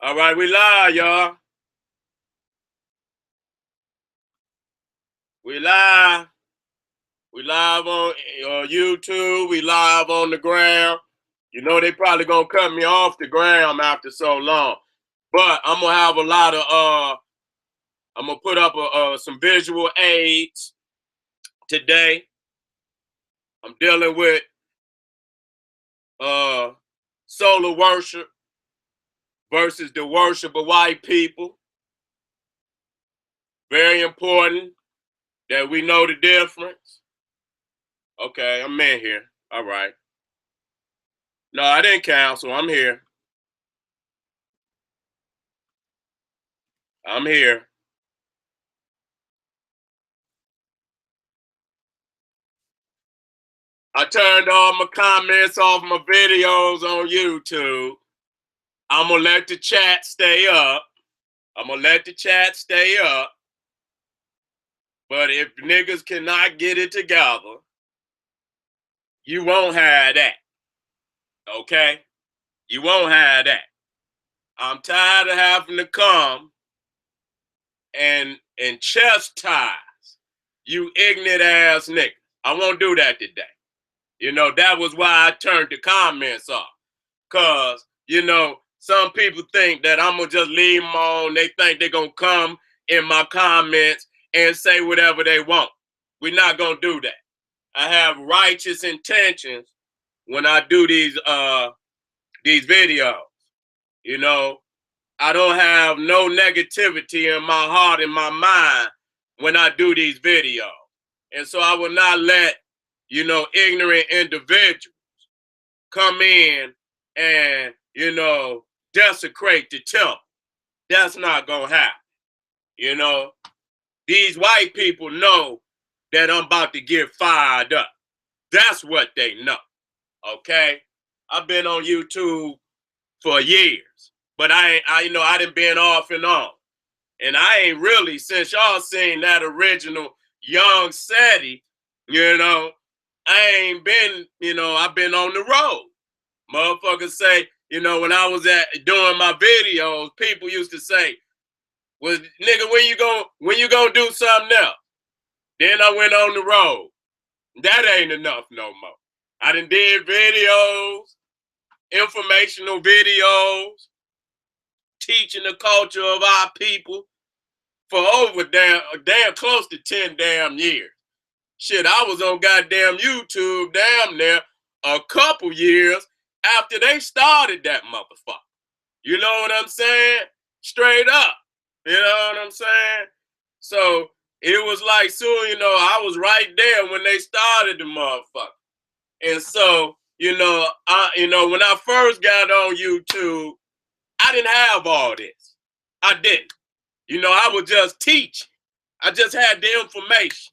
All right, we live, y'all. We live. We live on YouTube. We live on the ground. You know they probably gonna cut me off the ground after so long, but I'm gonna have a lot of I'm gonna put up some visual aids today. I'm dealing with uh solar worship versus the worship of white people. Very important that we know the difference. Okay, I'm in here. All right. No, I didn't cancel. I'm here. I'm here. I turned all my comments off my videos on YouTube. I'm gonna let the chat stay up. I'm gonna let the chat stay up. But if niggas cannot get it together, you won't have that. Okay? You won't have that. I'm tired of having to come and chastise you ignorant ass niggas. I won't do that today. You know, that was why I turned the comments off. Cause, you know, some people think that I'm gonna just leave them on. They think they're gonna come in my comments and say whatever they want. We're not gonna do that. I have righteous intentions when I do these videos. You know, I don't have no negativity in my heart, in my mind when I do these videos. And so I will not let, you know, ignorant individuals come in and, you know, desecrate the temple. That's not gonna happen. You know, these white people know that I'm about to get fired up. That's what they know. Okay. I've been on YouTube for years, but I done been off and on. And I ain't really, since y'all seen that original Young SETI, you know, I ain't been, you know, I've been on the road. Motherfuckers say, you know, when I was doing my videos, people used to say, "Well, nigga, when you gonna do something else?" Then I went on the road. That ain't enough no more. I done did videos, informational videos, teaching the culture of our people for over damn close to 10 damn years. Shit, I was on goddamn YouTube damn near a couple years after they started that motherfucker. You know what I'm saying? Straight up. You know what I'm saying? So it was like soon, you know, I was right there when they started the motherfucker. And so, when I first got on YouTube, I didn't have all this. I didn't. You know, I was just teaching. I just had the information.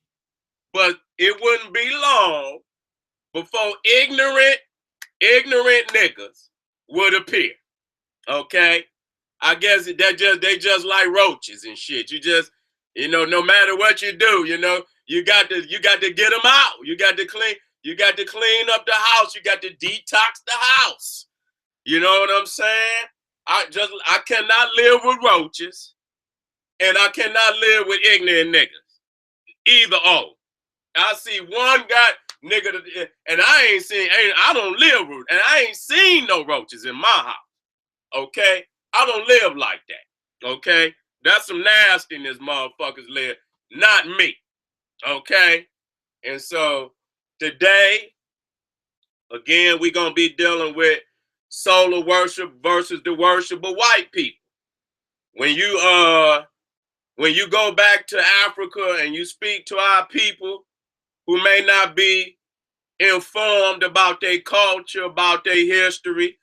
But it wouldn't be long before ignorant niggas would appear. Okay? I guess they just like roaches and shit. You just, you know, no matter what you do, you know, you got to get them out. You got to clean up the house. You got to detox the house. You know what I'm saying? I cannot live with roaches, and I cannot live with ignorant niggas. Either or. I see one guy nigga, and I don't live with, and I ain't seen no roaches in my house. Okay, I don't live like that. Okay, that's some nastiness, motherfuckers live, not me. Okay, and so today, again, we gonna be dealing with solar worship versus the worship of white people. When you go back to Africa and you speak to our people who may not be informed about their culture, about their history,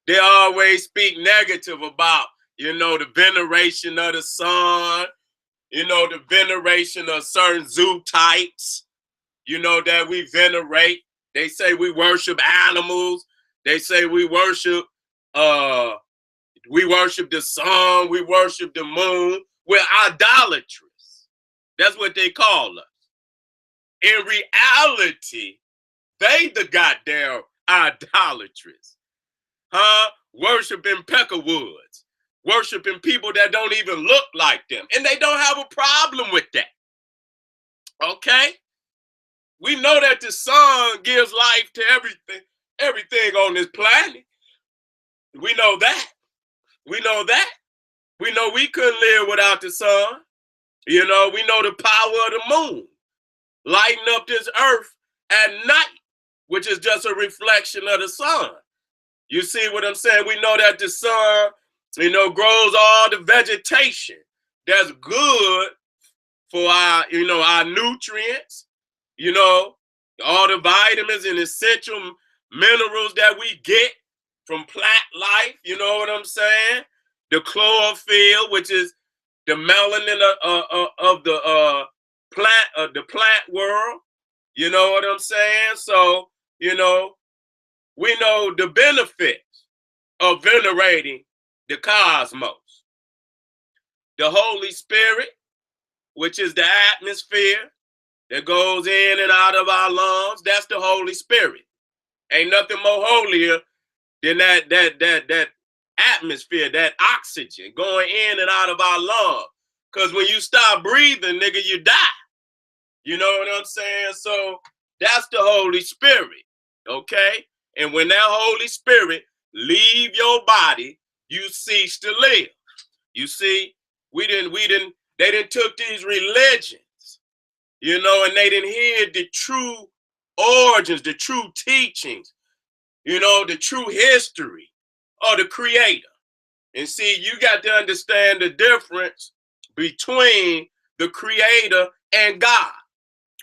they always speak negative about, you know, the veneration of the sun, you know, the veneration of certain zoo types, you know, that we venerate. They say we worship animals. They say uh we worship the sun, we worship the moon. We're idolatrous. That's what they call us. In reality, they the goddamn idolatrous. Huh? Worshiping Peckerwoods. worshiping people that don't even look like them. And they don't have a problem with that. Okay? We know that the sun gives life to everything on this planet. We know that. We know that. We know we couldn't live without the sun. You know, we know the power of the moon lighting up this earth at night, which is just a reflection of the sun. You see what I'm saying? We know that the sun, you know, grows all the vegetation that's good for our, you know, our nutrients, you know, all the vitamins and essential minerals that we get from plant life, you know what I'm saying? The chlorophyll, which is the melanin of the plant world, you know what I'm saying? So, you know, we know the benefits of venerating the cosmos. The Holy Spirit, which is the atmosphere that goes in and out of our lungs, that's the Holy Spirit. Ain't nothing more holier than that atmosphere, that oxygen going in and out of our lungs. Because when you stop breathing, nigga, you die. You know what I'm saying? So that's the Holy Spirit, okay? And when that Holy Spirit leave your body, you cease to live. You see, they didn't took these religions, you know, and they didn't hear the true origins, the true teachings, you know, the true history of the Creator. And see, you got to understand the difference between the Creator and God,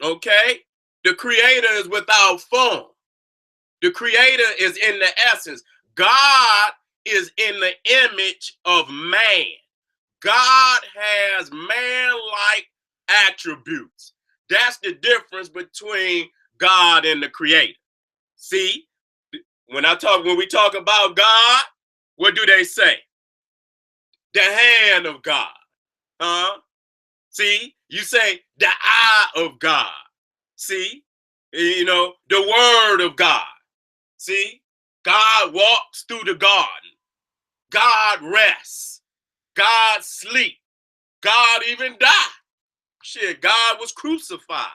okay? The Creator is without form. The Creator is in the essence. God is in the image of man. God has man-like attributes. That's the difference between God and the Creator. See, when we talk about God, what do they say? The hand of God. Huh? See, you say the eye of God. See, you know, the word of God. See, God walks through the garden. God rests. God sleep. God even died. Shit, God was crucified.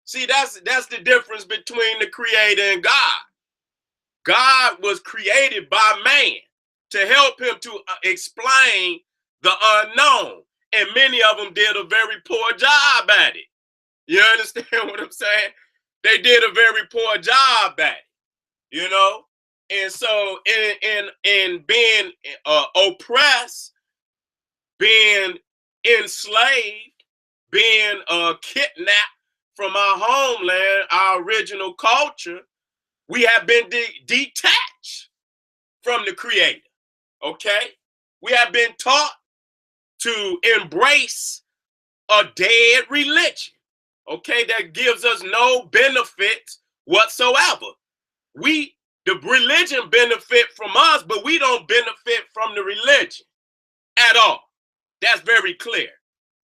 See, that's the difference between the Creator and God. God was created by man to help him to explain the unknown. And many of them did a very poor job at it. You understand what I'm saying? They did a very poor job at it, you know? And so in being oppressed, being enslaved, being kidnapped from our homeland, our original culture, we have been detached from the Creator, okay? We have been taught to embrace a dead religion, okay, that gives us no benefits whatsoever. The religion benefit from us, but we don't benefit from the religion at all. That's very clear.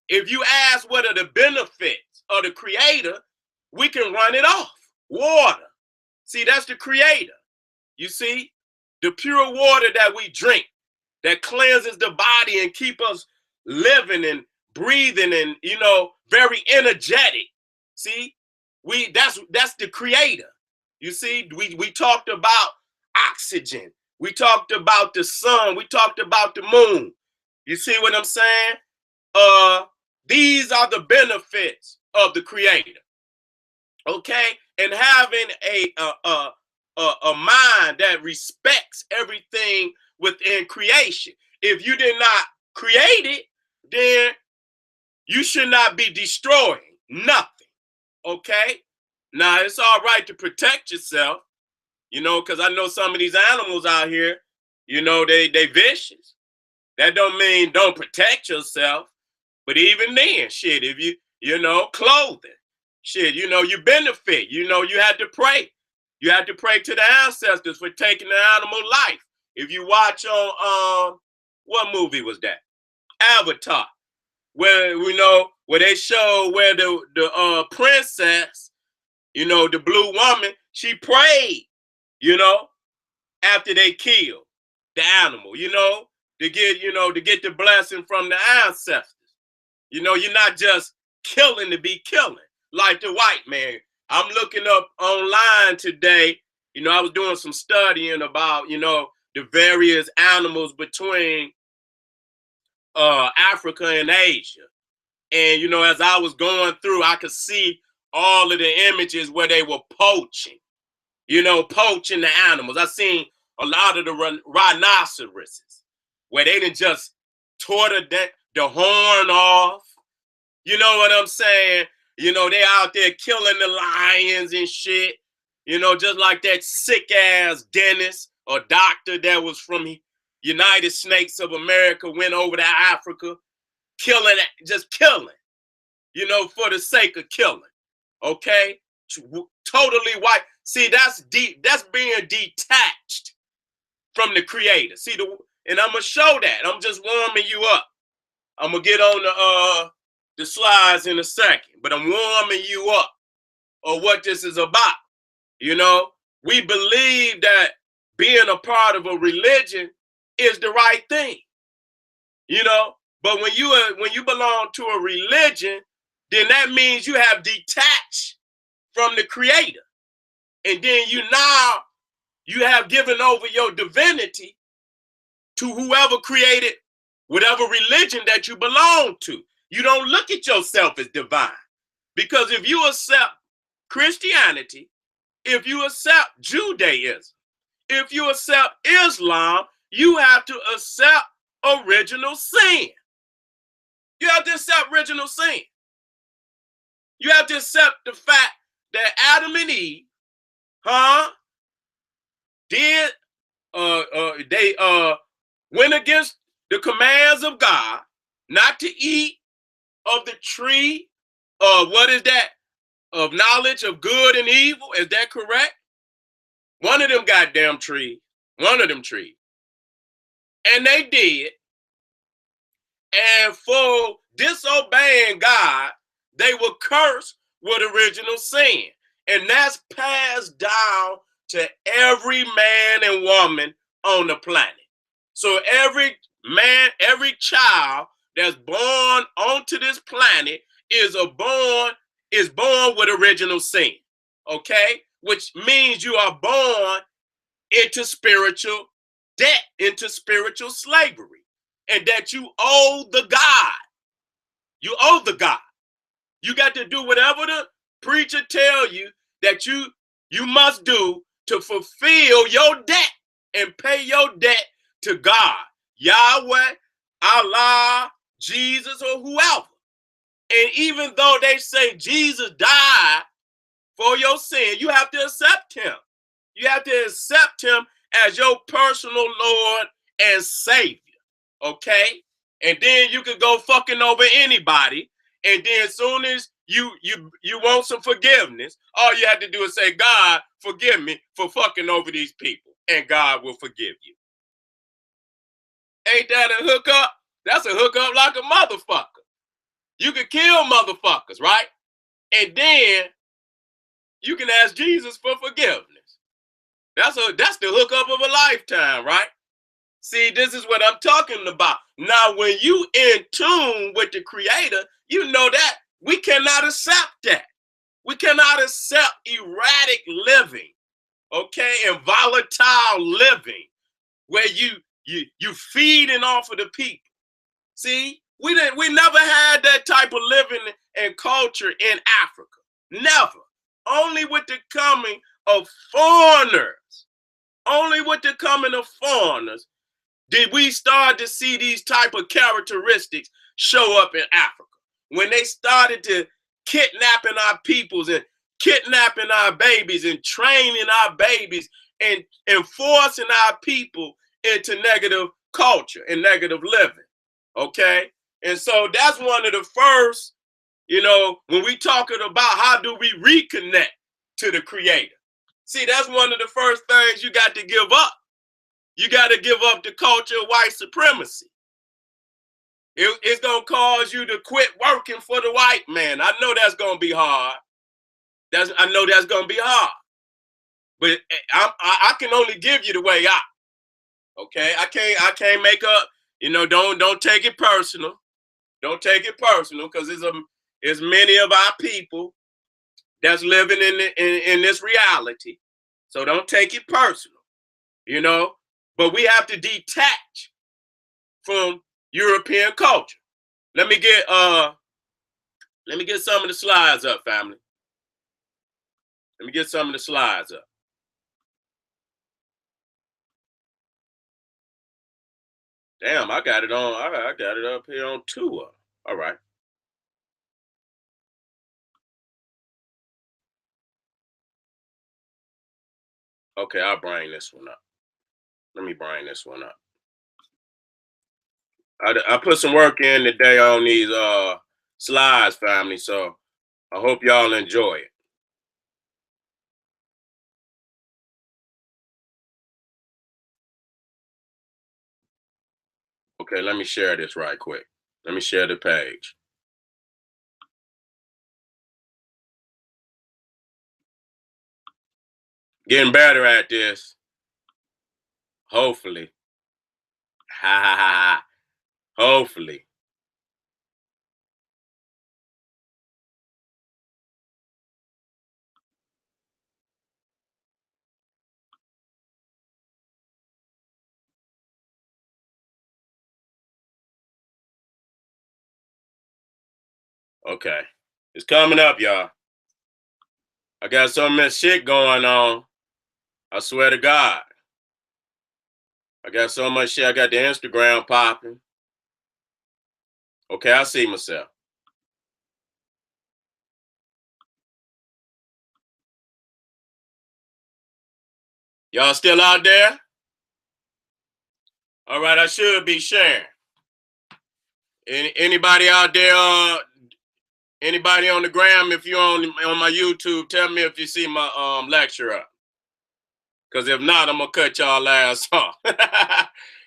If you ask what are the benefits of the Creator, we can run it off. Water. See, that's the Creator. You see, the pure water that we drink, that cleanses the body and keep us living and breathing and, you know, very energetic. See, that's the Creator. You see, we talked about oxygen. We talked about the sun. We talked about the moon. You see what I'm saying? These are the benefits of the Creator. Okay? And having a mind that respects everything within creation. If you did not create it, then you should not be destroying nothing. Okay? Now, it's all right to protect yourself, you know, because I know some of these animals out here, you know, they vicious. That don't mean don't protect yourself. But even then, shit, if you know, clothing, shit, you know, you benefit. You know, you had to pray. You had to pray to the ancestors for taking the animal life. If you watch on, what movie was that? Avatar, where, you know, where they show where the princess, you know, the blue woman, she prayed, you know, after they killed the animal, you know. to get, to get the blessing from the ancestors. You're not just killing to be killing like the white man. I'm looking up online today. I was doing some studying about, the various animals between Africa and Asia. And, as I was going through, I could see all of the images where they were poaching, poaching the animals. I seen a lot of the rhinoceroses where they didn't just tore the horn off. You know what I'm saying? They out there killing the lions and shit. Just like that sick ass dentist or doctor that was from United States of America went over to Africa, just killing, for the sake of killing. Okay? Totally white. See, that's deep. That's being detached from the creator. See, and I'm gonna show that. I'm just warming you up. I'm gonna get on the slides in a second, but I'm warming you up on what this is about. We believe that being a part of a religion is the right thing. But when you belong to a religion, then that means you have detached from the creator. And then you have given over your divinity to whoever created whatever religion that you belong to. You don't look at yourself as divine. Because if you accept Christianity, if you accept Judaism, if you accept Islam, you have to accept original sin. You have to accept original sin. You have to accept the fact that Adam and Eve, they went against the commands of God not to eat of the tree of what is that? Of knowledge of good and evil. Is that correct? One of them goddamn trees. One of them trees. And they did. And for disobeying God, they were cursed with original sin. And that's passed down to every man and woman on the planet. So every man, every child that's born onto this planet is born with original sin. Okay? Which means you are born into spiritual debt, into spiritual slavery, and that you owe the God. You owe the God. You got to do whatever the preacher tell you that you must do to fulfill your debt and pay your debt to God, Yahweh, Allah, Jesus, or whoever. And even though they say Jesus died for your sin, you have to accept him. You have to accept him as your personal Lord and Savior. Okay? And then you can go fucking over anybody. And then as soon as you want some forgiveness, all you have to do is say, God, forgive me for fucking over these people. And God will forgive you. Ain't that a hookup? That's a hookup like a motherfucker. You can kill motherfuckers, right? And then you can ask Jesus for forgiveness. That's the hookup of a lifetime, right? See, this is what I'm talking about. Now, when you in tune with the Creator, you know that we cannot accept that. We cannot accept erratic living, okay, and volatile living, where you feeding off of the people. See, we never had that type of living and culture in Africa. Never. Only with the coming of foreigners. Only with the coming of foreigners did we start to see these type of characteristics show up in Africa. When they started to kidnapping our peoples and kidnapping our babies and training our babies and forcing our people into negative culture and negative living. Okay? And so that's one of the first, when we talking about how do we reconnect to the Creator. See, that's one of the first things you got to give up. You got to give up the culture of white supremacy. It's going to cause you to quit working for the white man. I know that's going to be hard. I know that's going to be hard. But I can only give you the way out. Okay? I can't make up You know, don't take it personal. Don't take it personal, because there's many of our people that's living in this reality. So don't take it personal, you know. But we have to detach from European culture. Let me get some of the slides up, family. Let me get some of the slides up. Damn, I got it on. I got it up here on tour. All right. Okay, I'll bring this one up. Let me bring this one up. I put some work in today on these slides, family. So I hope y'all enjoy it. Okay, let me share this right quick. Let me share the page. Getting better at this. Hopefully. Ha ha ha. Hopefully. Okay. It's coming up, y'all. I got so much shit going on. I swear to God. I got so much shit. I got the Instagram popping. Okay, I see myself. Y'all still out there? All right, I should be sharing. Anybody out there? Anybody on the gram? If you're on my YouTube, tell me if you see my lecture up. Because if not, I'm gonna cut y'all ass off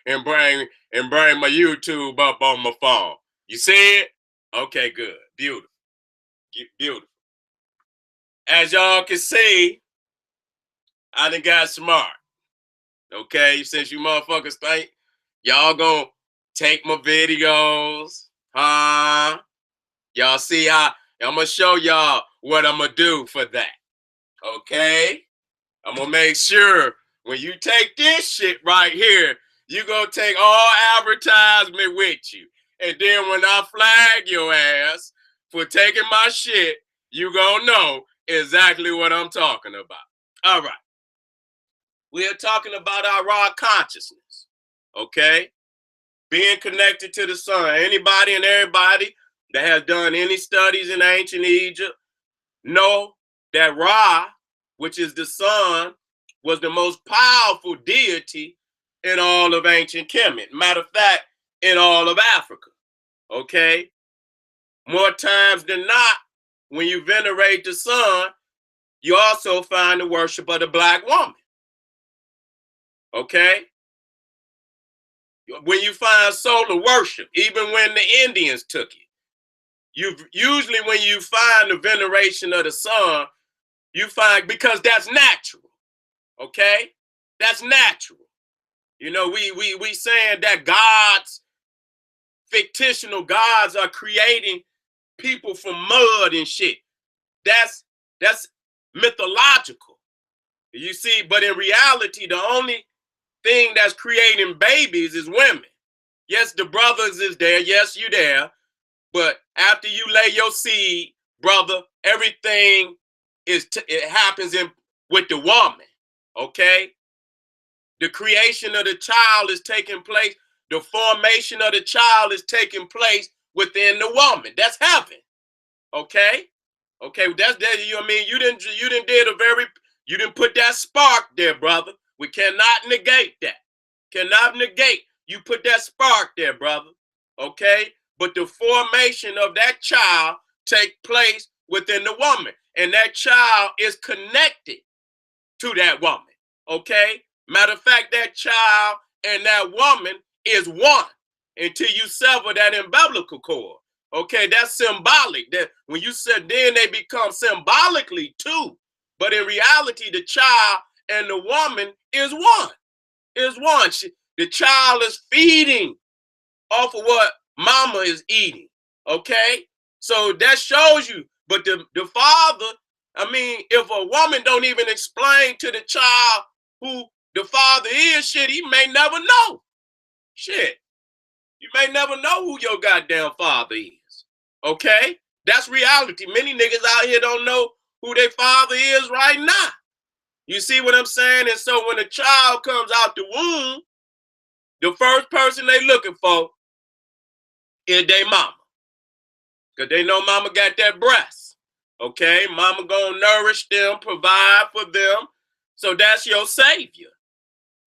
and bring my YouTube up on my phone. You see it? Okay, good, beautiful, beautiful. As y'all can see, I done got smart. Okay, since you motherfuckers think y'all gonna take my videos, huh? Y'all see how I'm gonna show y'all what I'm gonna do for that. Okay, I'm gonna make sure when you take this shit right here, you gonna take all advertisement with you. And then when I flag your ass for taking my shit, you gonna know exactly what I'm talking about. All right. We are talking about our raw consciousness. Okay? Being connected to the sun. Anybody and everybody that has done any studies in ancient Egypt know that Ra, which is the sun, was the most powerful deity in all of ancient Kemet. Matter of fact, in all of Africa. Okay? More times than not, when you venerate the sun, you also find the worship of the black woman. Okay? When you find solar worship, even when the Indians took it, usually when you find the veneration of the sun, you find, because that's natural. Okay? That's natural. You know, we saying that gods, fictional gods, are creating people from mud and shit. That's mythological. You see, but in reality, the only thing that's creating babies is women. Yes, the brothers is there. Yes, you there. But after you lay your seed, brother, everything it happens with the woman. Okay? The creation of the child is taking place. The formation of the child is taking place within the woman. That's heaven. Okay? Okay, that's that. You know what I mean? You didn't put that spark there, brother. We cannot negate that. Cannot negate. You put that spark there, brother. Okay? But the formation of that child take place within the woman. And that child is connected to that woman. Okay? Matter of fact, that child and that woman is one until you sever that umbilical cord. Okay, that's symbolic. That when you said then they become symbolically two. But in reality, the child and the woman is one. The child is feeding off of what mama is eating. Okay? So that shows you. But the father, I mean, if a woman don't even explain to the child who the father is, shit, he may never know. Shit. You may never know who your goddamn father is. Okay? That's reality. Many niggas out here don't know who their father is right now. You see what I'm saying? And so when a child comes out the womb, the first person they looking for is their mama. Because they know mama got that breast. Okay? Mama gonna nourish them, provide for them. So that's your savior.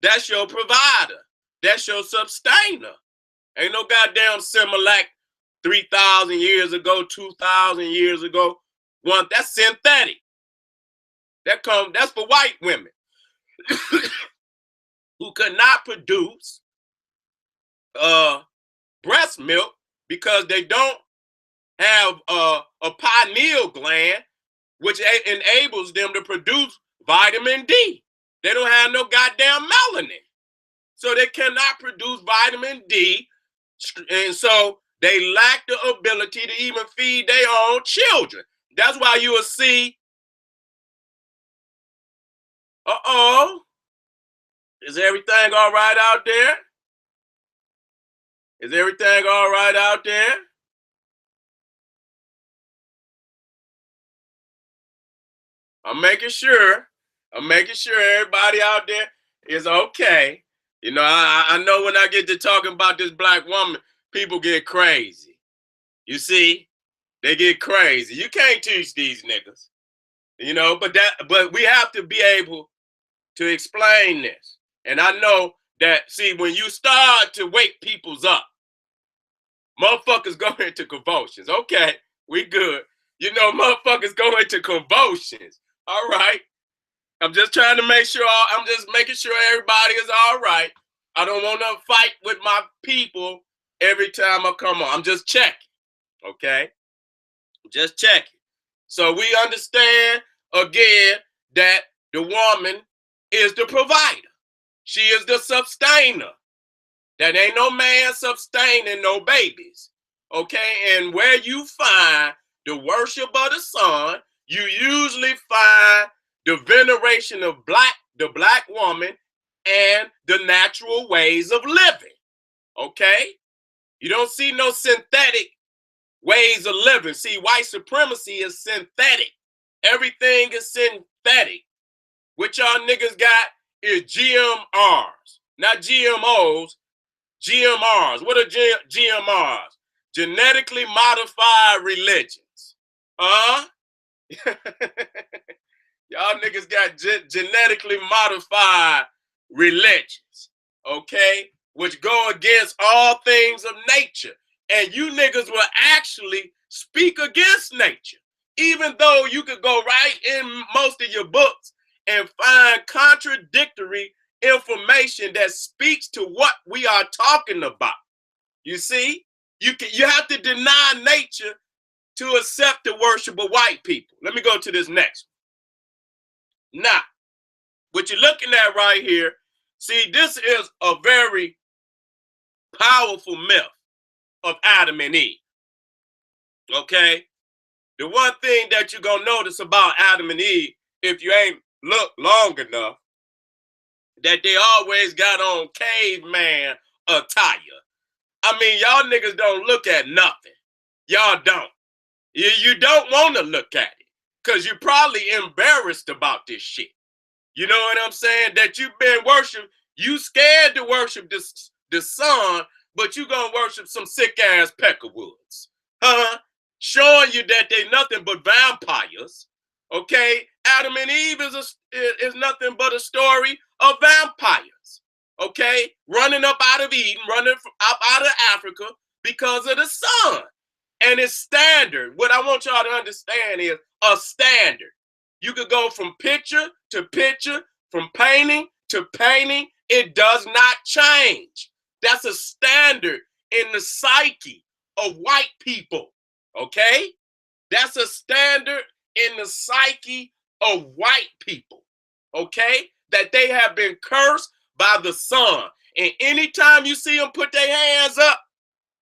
That's your provider. That's your sustainer. Ain't no goddamn Similac 3,000 years ago, 2,000 years ago. That's synthetic. That's for white women who could not produce breast milk because they don't have a pineal gland, which enables them to produce vitamin D. They don't have no goddamn melanin. So they cannot produce vitamin D. And so they lack the ability to even feed their own children. That's why you will see, is everything all right out there? Is everything all right out there? I'm making sure everybody out there is okay. You know, I know when I get to talking about this black woman, people get crazy. You see, they get crazy. You can't teach these niggas, you know, but we have to be able to explain this. And I know that, see, when you start to wake people's up, motherfuckers go into convulsions. Okay, we good. You know, motherfuckers go into convulsions. All right. I'm just trying to make sure, I'm just making sure everybody is all right. I don't want to fight with my people every time I come on. I'm just checking. Okay? Just checking. So we understand, again, that the woman is the provider. She is the sustainer. That ain't no man sustaining no babies. Okay? And where you find the worship of the sun, you usually find the veneration of the black woman and the natural ways of living. Okay? You don't see no synthetic ways of living. See, white supremacy is synthetic. Everything is synthetic. What y'all niggas got is GMRs, not GMOs, GMRs. What are GMRs? Genetically modified religions. Y'all niggas got genetically modified religions, okay? Which go against all things of nature. And you niggas will actually speak against nature. Even though you could go right in most of your books and find contradictory information that speaks to what we are talking about. You see? You have to deny nature to accept the worship of white people. Let me go to this next one. Now, what you're looking at right here, see, this is a very powerful myth of Adam and Eve. Okay? The one thing that you're going to notice about Adam and Eve, if you ain't looked long enough, that they always got on caveman attire. I mean, y'all niggas don't look at nothing. Y'all don't. You don't want to look at it because you're probably embarrassed about this shit. You know what I'm saying? That you've been worshiping. You scared to worship the sun, but you gonna worship some sick ass Peckerwoods. Showing you that they nothing but vampires. Okay? Adam and Eve is nothing but a story of vampires. Okay? Running up out of Eden, running up out of Africa because of the sun. And it's standard. What I want y'all to understand is a standard. You could go from picture to picture, from painting to painting. It does not change. That's a standard in the psyche of white people. Okay? That's a standard in the psyche of white people. Okay? That they have been cursed by the sun. And anytime you see them put their hands up,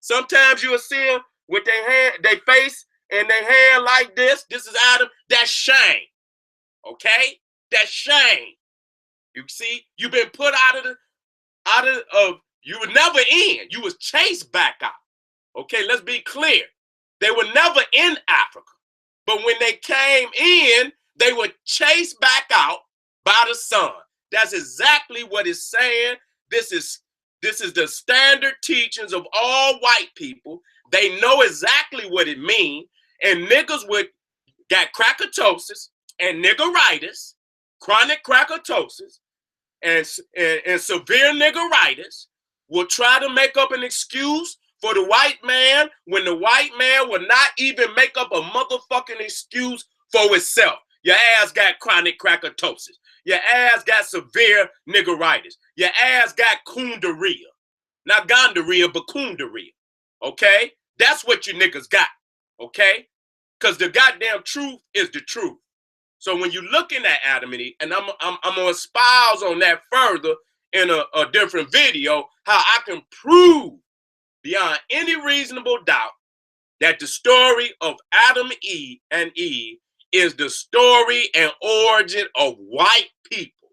Sometimes you will see them with their hand, their face and their hand like this. This is Adam. That's shame. Okay? That's shame. You see, you've been put you were never in. You was chased back out. Okay, let's be clear. They were never in Africa. But when they came in, they were chased back out by the sun. That's exactly what it's saying. This is the standard teachings of all white people. They know exactly what it means. And niggas got crackatosis and niggeritis, chronic crackatosis, and severe niggeritis will try to make up an excuse for the white man when the white man will not even make up a motherfucking excuse for itself. Your ass got chronic crackatosis. Your ass got severe niggeritis. Your ass got coondaria. Not gonorrhea, but coondaria. Okay? That's what you niggas got. Okay? Because the goddamn truth is the truth. So when you're looking at Adam and Eve, and I'm going to espouse on that further in a different video, how I can prove beyond any reasonable doubt that the story of Adam and Eve is the story and origin of white people.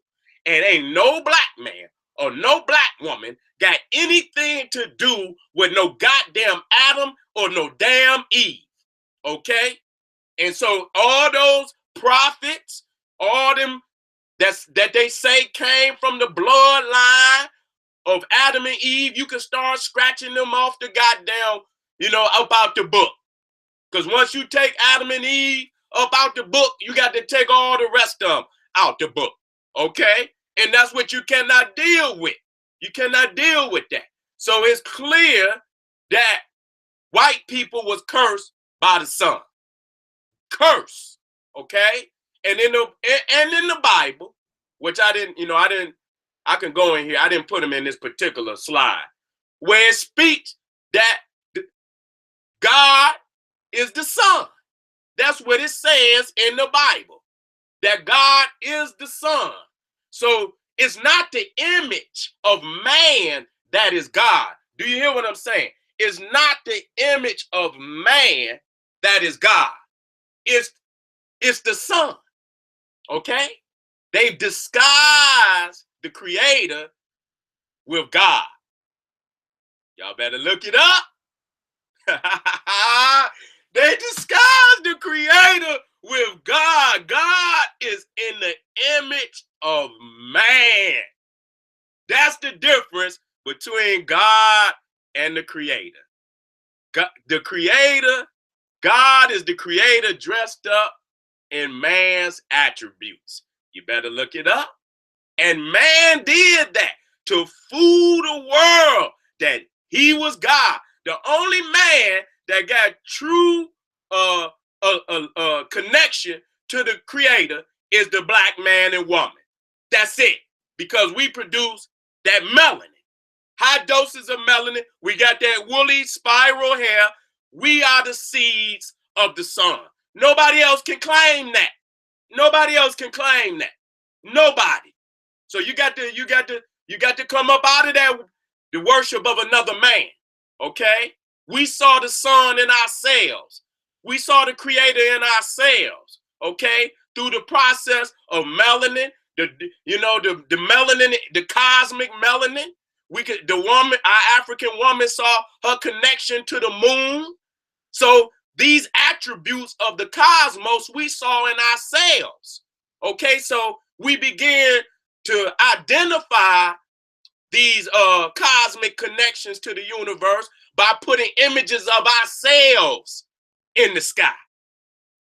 And ain't no black man or no black woman got anything to do with no goddamn Adam or no damn Eve. Okay? And so all those prophets, all them that they say came from the bloodline of Adam and Eve, you can start scratching them off the goddamn, about the book. Because once you take Adam and Eve up out the book, you got to take all the rest of them out the book. Okay? And that's what you cannot deal with. You cannot deal with that. So it's clear that white people was cursed by the sun. Curse. Okay? And in the Bible, which I can go in here. I didn't put them in this particular slide, where it speaks that God is the sun. That's what it says in the Bible, that God is the sun. So it's not the image of man that is God. Do you hear what I'm saying? It's not the image of man that is God. It's the sun. Okay? They've disguised the creator with God. Y'all better look it up. They disguised the creator with God. God is in the image of man. That's the difference between God and the creator. God is the creator dressed up in man's attributes. You better look it up. And man did that to fool the world that he was God. The only man that got true connection to the creator is the black man and woman. That's it. Because we produce that melanin. High doses of melanin. We got that woolly spiral hair. We are the seeds of the sun. Nobody else can claim that. Nobody else can claim that. Nobody. So you got to come up out of that, the worship of another man. Okay? We saw the sun in ourselves. We saw the creator in ourselves. Okay? Through the process of melanin, the melanin, the cosmic melanin. Our African woman saw her connection to the moon. So these attributes of the cosmos we saw in ourselves. Okay, so we begin to identify these cosmic connections to the universe by putting images of ourselves in the sky.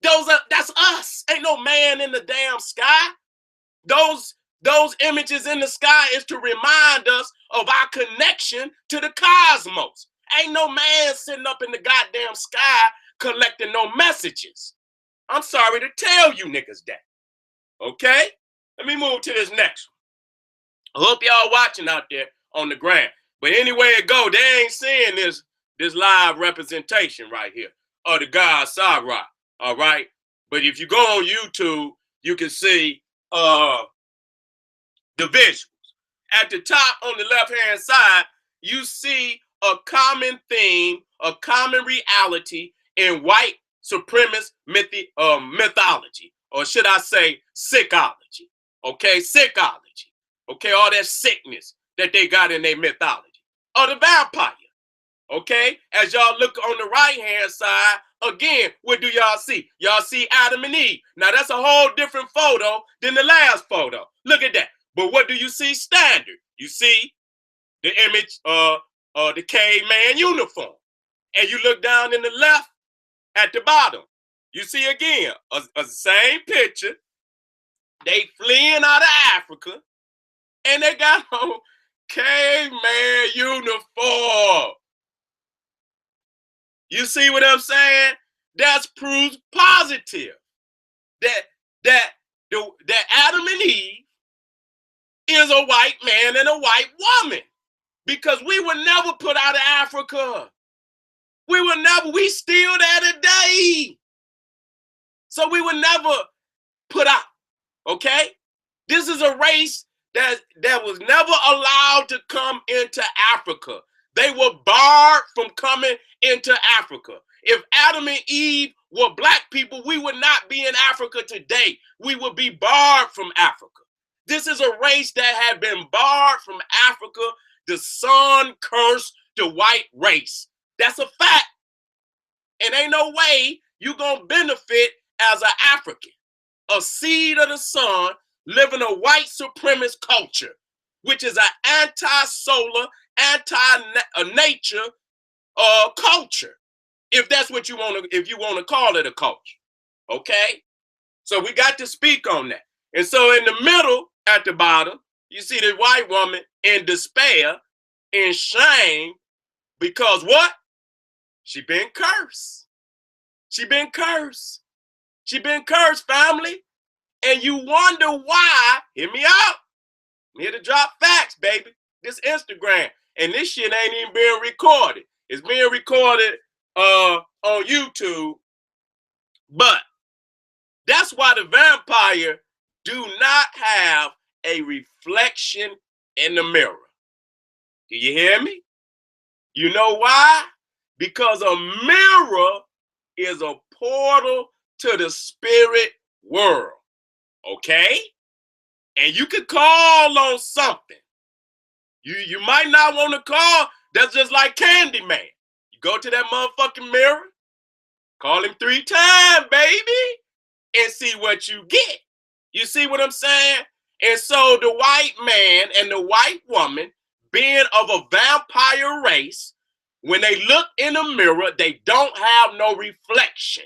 That's us. Ain't no man in the damn sky. Those images in the sky is to remind us of our connection to the cosmos. Ain't no man sitting up in the goddamn sky collecting no messages. I'm sorry to tell you niggas that. Okay? Let me move to this next one. I hope y'all watching out there on the ground. But anyway it go, they ain't seeing this live representation right here of the god Sarah. All right? But if you go on YouTube, you can see the visuals. At the top on the left-hand side, you see a common theme, a common reality in white supremacist mythology, or should I say sickology? Okay, sickology. Okay, all that sickness that they got in their mythology. Or the vampire. Okay, as y'all look on the right hand side, again, what do y'all see? Y'all see Adam and Eve. Now that's a whole different photo than the last photo. Look at that. But what do you see standard? You see the image of the caveman uniform. And you look down in the left at the bottom. You see again a same picture. They fleeing out of Africa and they got on caveman uniform. You see what I'm saying? That's proof positive that Adam and Eve is a white man and a white woman, because we were never put out of Africa. We still there today. So we were never put out. Okay? This is a race that was never allowed to come into Africa. They were barred from coming into Africa. If Adam and Eve were black people, we would not be in Africa today. We would be barred from Africa. This is a race that had been barred from Africa. The sun cursed the white race. That's a fact. And ain't no way you gonna benefit as an African, a seed of the sun, living a white supremacist culture, which is an anti-solar, anti-nature culture, if that's what you want to, if you want to call it a culture. Okay, so we got to speak on that. And so in the middle, at the bottom, you see the white woman in despair, in shame, because what? She been cursed. She been cursed. She been cursed, family. And you wonder why. Hear me out. I'm here to drop facts, baby. This Instagram. And this shit ain't even being recorded. It's being recorded on YouTube. But that's why the vampire do not have a reflection in the mirror. Do you hear me? You know why? Because a mirror is a portal to the spirit world. Okay? And you could call on something. You might not want to call. That's just like Candyman. You go to that motherfucking mirror, call him 3 times, baby, and see what you get. You see what I'm saying? And so the white man and the white woman, being of a vampire race, when they look in a mirror, they don't have no reflection.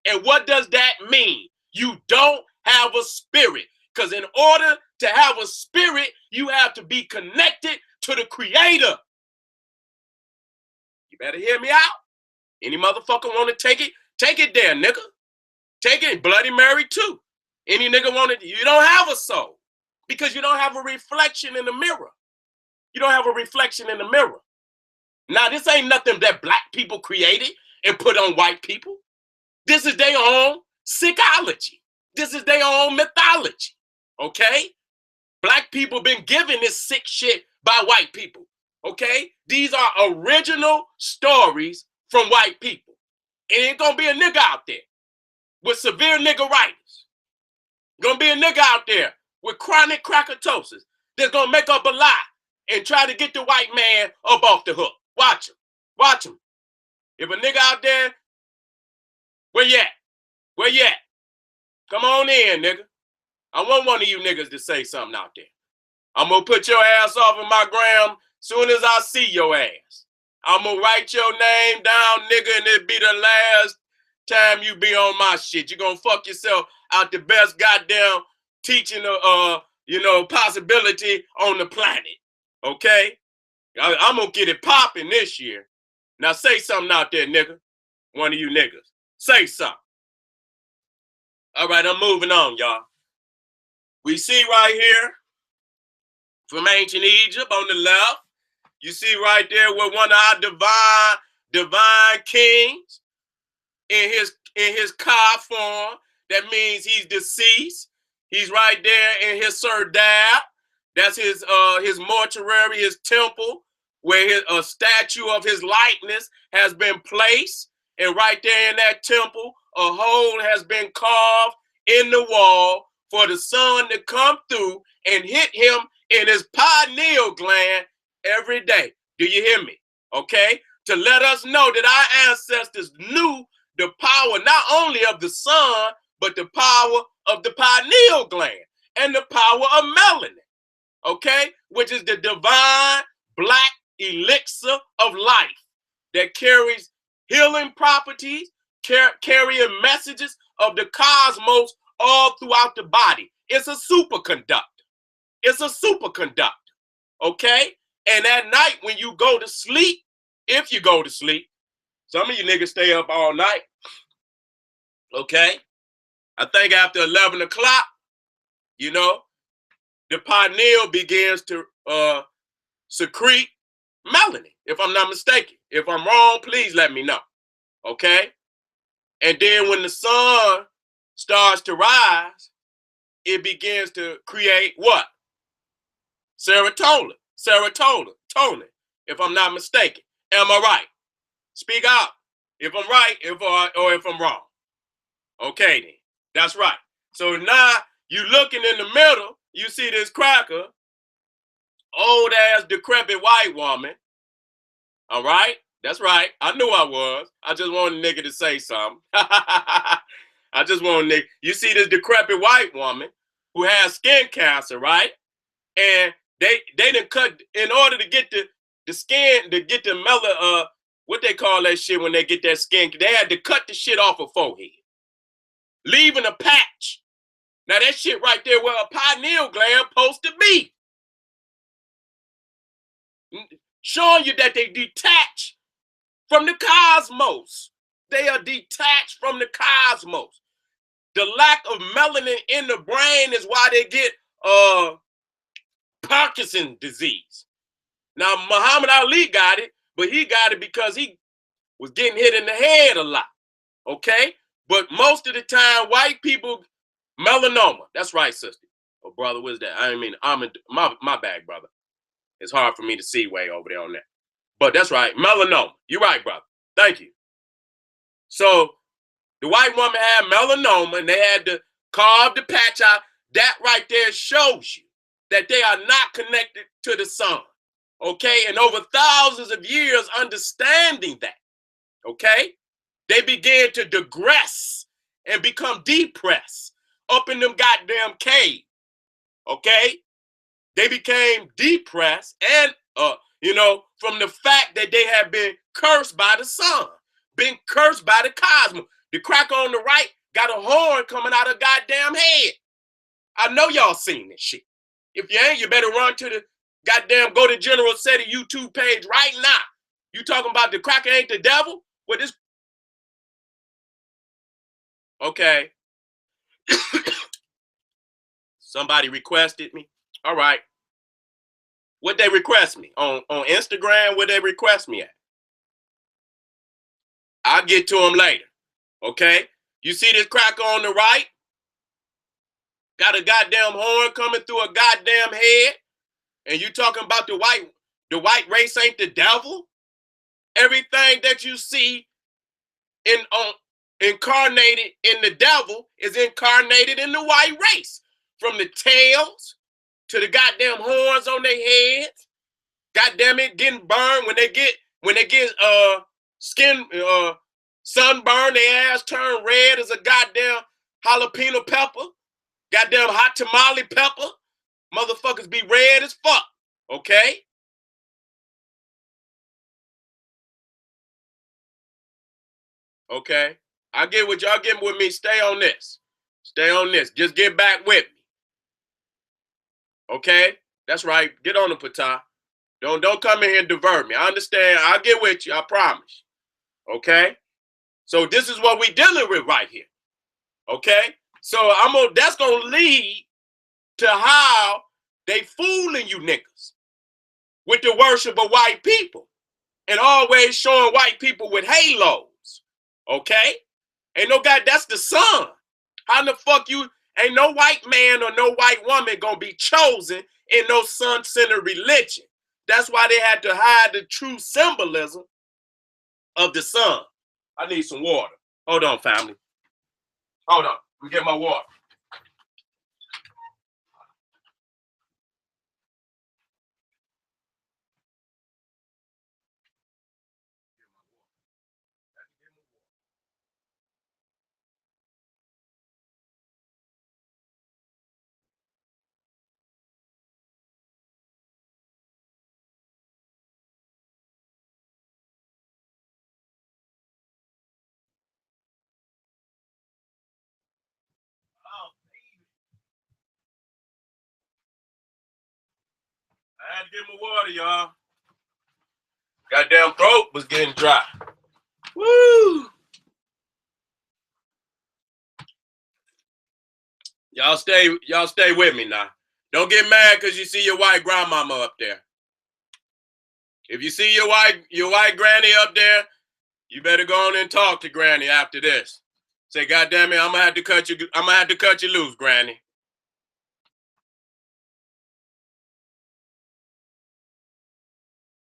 And what does that mean? You don't have a spirit. Because in order to have a spirit, you have to be connected to the creator. You better hear me out. Any motherfucker want to take it? Take it there, nigga. Take it. Bloody Mary too. Any nigga want it? You don't have a soul because you don't have a reflection in the mirror. You don't have a reflection in the mirror. Now, this ain't nothing that black people created and put on white people. This is their own psychology. This is their own mythology. Okay? Black people been given this sick shit by white people. Okay? These are original stories from white people. And ain't gonna be a nigga out there with severe niggeritis. Gonna be a nigga out there with chronic crackatosis that's gonna make up a lie and try to get the white man up off the hook. Watch him. Watch him. If a nigga out there, where you at? Where you at? Come on in, nigga. I want one of you niggas to say something out there. I'm gonna put your ass off of my gram soon as I see your ass. I'm gonna write your name down, nigga, and it'll be the last time you be on my shit. You're gonna fuck yourself out the best goddamn teaching possibility on the planet. Okay? I'm gonna get it popping this year. Now say something out there, nigga. One of you niggas. Say something. All right, I'm moving on, y'all. We see right here from ancient Egypt on the left, you see right there where one of our divine kings in his Ka form. That means he's deceased. He's right there in his serdab. That's his mortuary, his temple, where a statue of his likeness has been placed. And right there in that temple, a hole has been carved in the wall for the sun to come through and hit him in his pineal gland every day. Do you hear me? Okay? To let us know that our ancestors knew the power not only of the sun, but the power of the pineal gland and the power of melanin. Okay? Which is the divine black elixir of life that carries healing properties, carrying messages of the cosmos all throughout the body. It's a superconductor. It's a superconductor. Okay? And at night when you go to sleep, if you go to sleep, some of you niggas stay up all night. Okay? I think after 11 o'clock, you know, the pineal begins to secrete melanin, if I'm not mistaken. If I'm wrong, please let me know. Okay? And then when the sun starts to rise, it begins to create what? Serotonin, if I'm not mistaken. Am I right? Speak out if I'm right, or if I'm wrong. Okay, then. That's right. So now you looking in the middle, you see this cracker, old ass decrepit white woman. All right? That's right. I knew I was. I just wanted a nigga to say something. I just want a nigga. You see this decrepit white woman who has skin cancer, right? And they done cut, in order to get the skin, to get the what they call that shit when they get that skin, they had to cut the shit off her forehead, leaving a patch. Now that shit right there where a pineal gland supposed to be. Showing you that they detach from the cosmos. They are detached from the cosmos. The lack of melanin in the brain is why they get Parkinson's disease. Now, Muhammad Ali got it, but he got it because he was getting hit in the head a lot. Okay? But most of the time, white people, melanoma. That's right, sister. Oh, brother, what's that? I mean, my bad, brother. It's hard for me to see way over there on that. But that's right, melanoma. You're right, brother. Thank you. So the white woman had melanoma and they had to carve the patch out. That right there shows you that they are not connected to the sun. Okay? And over thousands of years understanding that, okay, they began to digress and become depressed up in them goddamn caves. Okay? They became depressed and, from the fact that they have been cursed by the sun, been cursed by the cosmos. The cracker on the right got a horn coming out of goddamn head. I know y'all seen this shit. If you ain't, you better run to the goddamn, go to General SETI YouTube page right now. You talking about the cracker ain't the devil? What this? Okay. Somebody requested me. All right. What they request me? On Instagram, where they request me at? I'll get to them later. Okay? You see this cracker on the right? Got a goddamn horn coming through a goddamn head. And you talking about the white race ain't the devil? Everything that you see incarnated in the devil is incarnated in the white race. From the tails to the goddamn horns on their heads. Goddamn it, getting burned when they get skin sunburn, their ass turn red as a goddamn jalapeno pepper. Goddamn hot tamale pepper. Motherfuckers be red as fuck. Okay? Okay. I get what y'all getting with me. Stay on this. Stay on this. Just get back with me. Okay? That's right. Get on the Patah. Don't come in here and divert me. I understand. I'll get with you. I promise. Okay? So this is what we dealing with right here. Okay? So that's gonna lead to how they fooling you niggas with the worship of white people and always showing white people with halos. Okay? Ain't no God, that's the sun. How the fuck ain't no white man or no white woman gonna be chosen in no sun-centered religion. That's why they had to hide the true symbolism of the sun. I need some water. Hold on, family. Hold on. Let me get my water. I had to get my water, y'all. Goddamn throat was getting dry. Woo! Y'all stay with me now. Don't get mad because you see your white grandmama up there. If you see your white granny up there, you better go on and talk to granny after this. Say, God damn it, I'm gonna have to cut you loose, granny.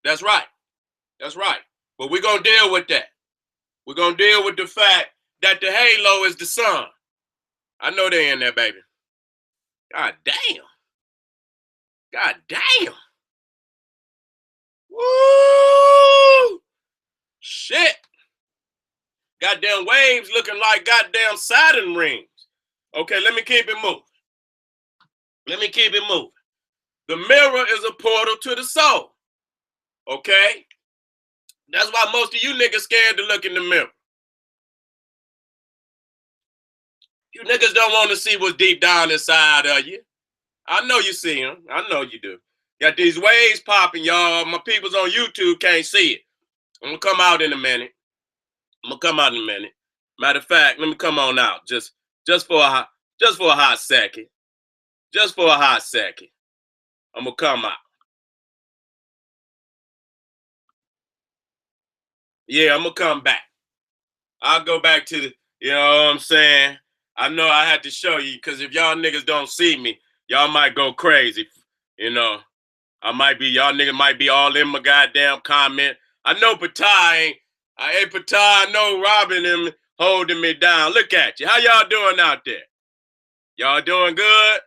That's right. That's right. But we're gonna deal with that. We're gonna deal with the fact that the halo is the sun. I know they in there, baby. God damn. God damn. Woo! Shit. Goddamn waves looking like goddamn Saturn rings. Okay, let me keep it moving. The mirror is a portal to the soul. Okay? That's why most of you niggas scared to look in the mirror. You niggas don't want to see what's deep down inside of you. I know you see them. I know you do. Got these waves popping, y'all. My peoples on YouTube can't see it. I'm gonna come out in a minute. Matter of fact, let me come on out just for a hot second. I'm gonna come out. Yeah, I'm gonna come back. I'll go back to the, you know what I'm saying? I know I had to show you because if y'all niggas don't see me, y'all might go crazy. You know, y'all niggas might be all in my goddamn comment. I know Patai I know Robin them holding me down. Look at you. How y'all doing out there? Y'all doing good?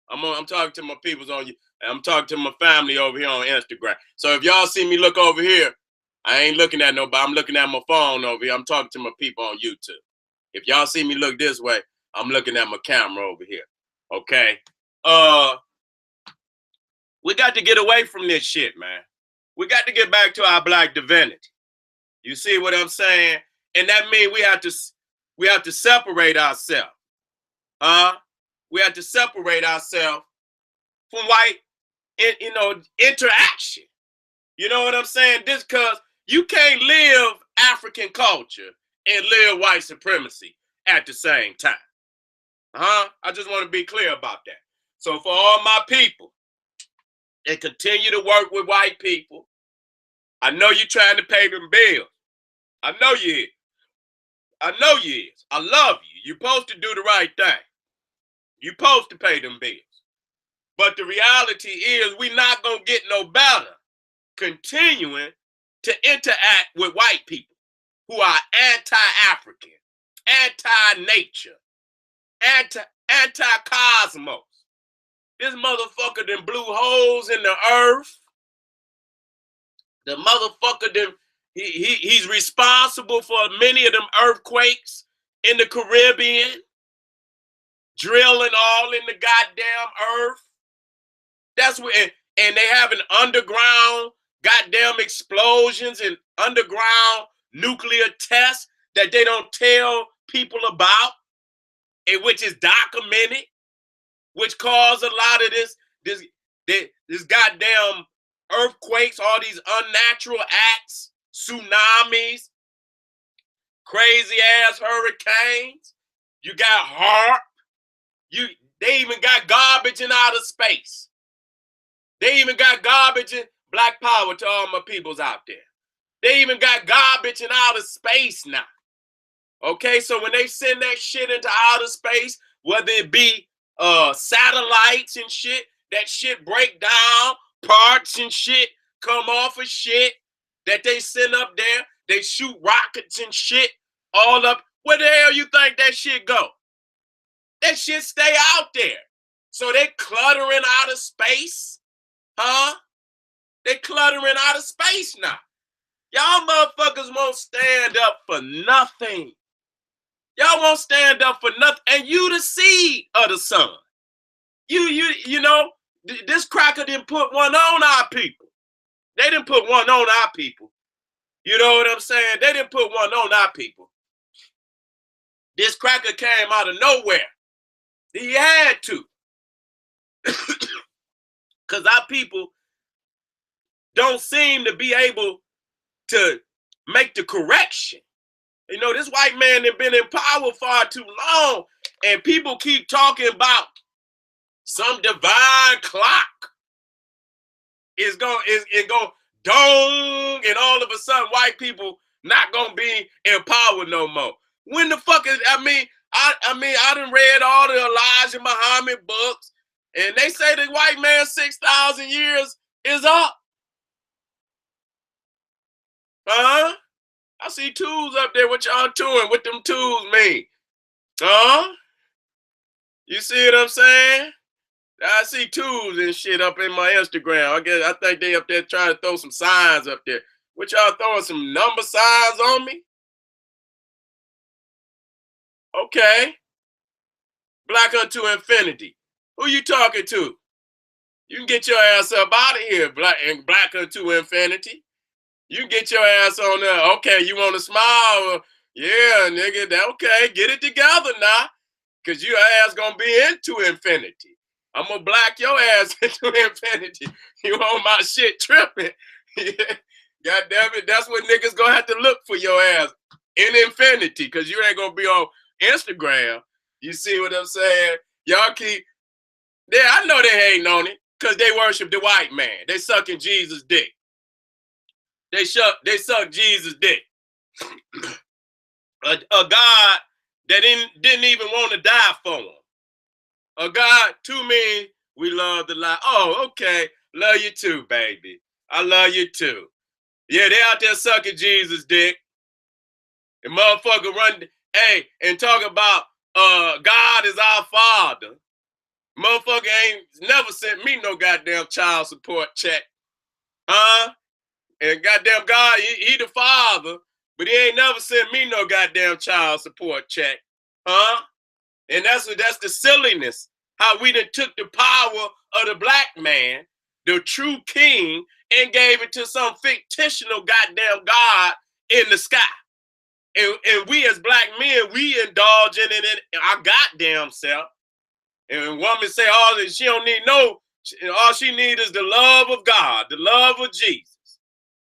I'm talking to my peoples on you. I'm talking to my family over here on Instagram. So if y'all see me look over here, I ain't looking at nobody. I'm looking at my phone over here. I'm talking to my people on YouTube. If y'all see me look this way, I'm looking at my camera over here. Okay? We got to get away from this shit, man. We got to get back to our black divinity. You see what I'm saying? And that means we have to separate ourselves. We have to separate ourselves from white, interaction. You know what I'm saying? This because you can't live African culture and live white supremacy at the same time. I just want to be clear about that. So for all my people that continue to work with white people, I know you're trying to pay them bills. I know you is. I love you. You're supposed to do the right thing. You're supposed to pay them bills. But the reality is we're not going to get no better continuing to interact with white people who are anti-African, anti-nature, anti-cosmos. This motherfucker done blew holes in the earth. The motherfucker he's responsible for many of them earthquakes in the Caribbean, drilling all in the goddamn earth. That's what, and they having underground goddamn explosions and underground nuclear tests that they don't tell people about, and which is documented, which caused a lot of this goddamn earthquakes, all these unnatural acts, tsunamis, crazy ass hurricanes. You got HAARP. They even got garbage in outer space. They even got garbage in Black Power to all my peoples out there. They even got garbage in outer space now. Okay, so when they send that shit into outer space, whether it be satellites and shit, that shit break down parts and shit come off of shit that they send up there. They shoot rockets and shit all up. Where the hell you think that shit go? That shit stay out there. So they cluttering out of space, huh? They cluttering out of space now. Y'all motherfuckers won't stand up for nothing. Y'all won't stand up for nothing. And you the seed of the sun. You know, this cracker didn't put one on our people. They didn't put one on our people. You know what I'm saying? They didn't put one on our people. This cracker came out of nowhere. He had to. Because our people don't seem to be able to make the correction. You know, this white man has been in power far too long, and people keep talking about some divine clock is going dong, and all of a sudden white people not gonna be in power no more. When the fuck is, I done read all the Elijah Muhammad books, and they say the white man 6,000 years is up. Huh? I see tools up there. What y'all doing? What them tools mean? Huh? You see what I'm saying? I see tools and shit up in my Instagram. I think they up there trying to throw some signs up there. What y'all throwing some number signs on me? Okay. Black unto infinity. Who you talking to? You can get your ass up out of here, black unto infinity. You can get your ass on there. Okay, you want to smile? Yeah, nigga. Okay, get it together now. Because your ass going to be into infinity. I'm going to black your ass into infinity. You on my shit tripping. God damn it. That's what niggas going to have to look for your ass in infinity. Because you ain't going to be on Instagram. You see what I'm saying? Y'all keep... Yeah, I know they hating on it. Because they worship the white man. They sucking Jesus' dick. They suck Jesus' dick. A God that didn't even want to die for him. A God, to me, we love the lie. Oh, okay. Love you too, baby. I love you too. Yeah, they out there sucking Jesus' dick. And motherfucker run, hey, and talk about God is our father. Motherfucker ain't never sent me no goddamn child support check. Huh? And goddamn God, he the father, but he ain't never sent me no goddamn child support check. Huh? And that's the silliness. How we done took the power of the black man, the true king, and gave it to some fictional goddamn God in the sky. And we as black men, we indulge in it in our goddamn self. And woman say all this, she don't need no, all she need is the love of God, the love of Jesus.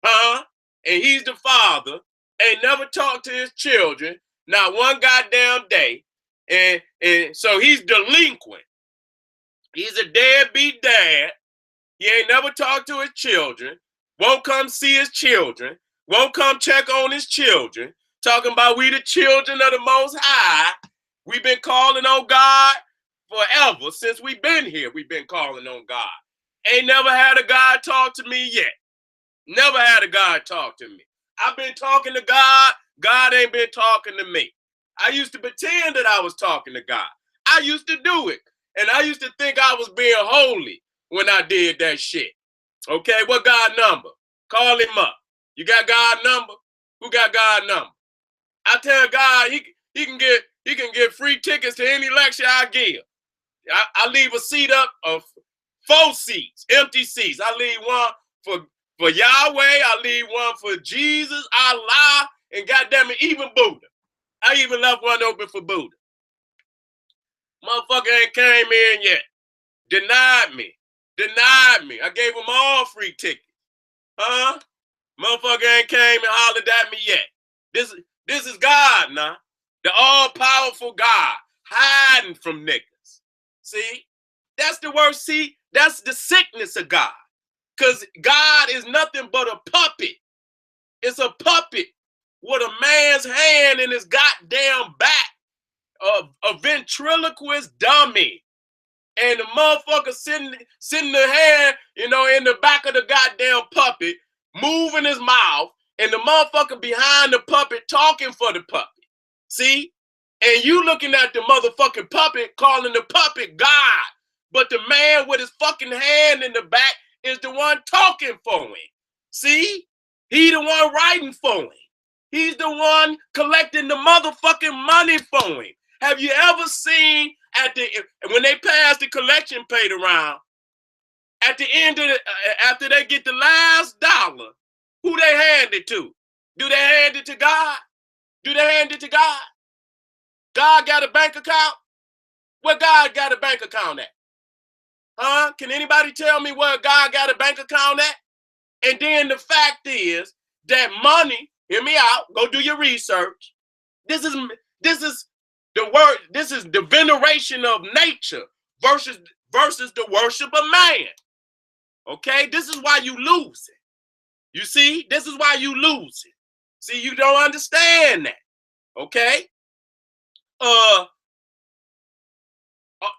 Huh? And he's the father, ain't never talked to his children, not one goddamn day. And so he's delinquent. He's a deadbeat dad. He ain't never talked to his children, won't come see his children, won't come check on his children, talking about we the children of the Most High. We've been calling on God forever. Since we've been here, we've been calling on God. Ain't never had a God talk to me yet. Never had a God talk to me. I've been talking to God. God ain't been talking to me. I used to pretend that I was talking to God. I used to do it. And I used to think I was being holy when I did that shit. Okay, what God number? Call him up. You got God number? Who got God number? I tell God he can get free tickets to any lecture I give. I leave a seat up of 4 seats, empty seats. I leave one for Yahweh, I leave one for Jesus, Allah, and goddamn it, even Buddha. I even left one open for Buddha. Motherfucker ain't came in yet. Denied me. I gave them all free tickets. Huh? Motherfucker ain't came and hollered at me yet. This is God now. The all-powerful God hiding from niggas. See? That's the worst. See? That's the sickness of God. Because God is nothing but a puppet. It's a puppet with a man's hand in his goddamn back. A ventriloquist dummy. and the motherfucker sitting the hand, you know, in the back of the goddamn puppet, moving his mouth, and the motherfucker behind the puppet talking for the puppet. See? And you looking at the motherfucking puppet, calling the puppet God. But the man with his fucking hand in the back is the one talking for him. See? He the one writing for him. He's the one collecting the motherfucking money for him. Have you ever seen when they pass the collection plate around, at the end of after they get the last dollar, who they hand it to? Do they hand it to God? Do they hand it to God? God got a bank account? Where God got a bank account at? Huh? Can anybody tell me where God got a bank account at? And then the fact is that money, hear me out, go do your research. This is the word, this is the veneration of nature versus the worship of man. Okay? This is why you lose it. You see? This is why you lose it. See, you don't understand that. Okay?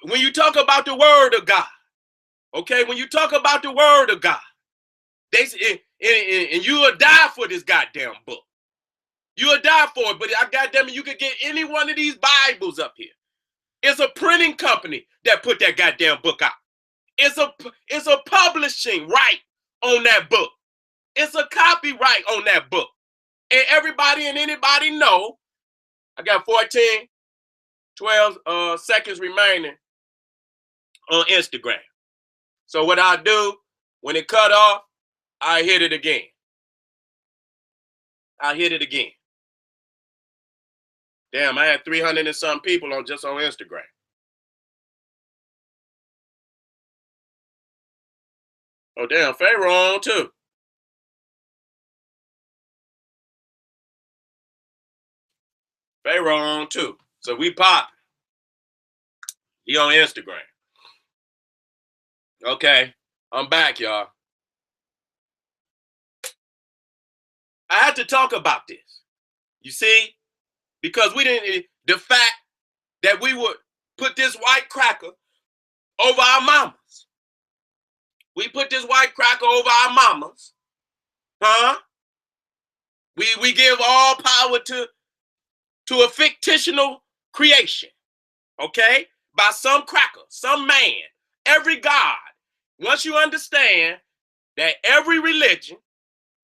When you talk about the word of God, okay, when you talk about the word of God, and you will die for this goddamn book. You will die for it, but goddamn it, you could get any one of these Bibles up here. It's a printing company that put that goddamn book out. It's a publishing right on that book. It's a copyright on that book. And everybody and anybody know, I got 12 seconds remaining on Instagram. So what I do, when it cut off, I hit it again. I hit it again. Damn, I had 300 and some people just on Instagram. Oh, damn, Pharaoh on too. Pharaoh on too. So we pop. He on Instagram. Okay, I'm back, y'all. I had to talk about this. You see? Because the fact that we would put this white cracker over our mamas. We put this white cracker over our mamas. Huh? We give all power to a fictional creation. Okay? By some cracker, some man, every God. Once you understand that every religion,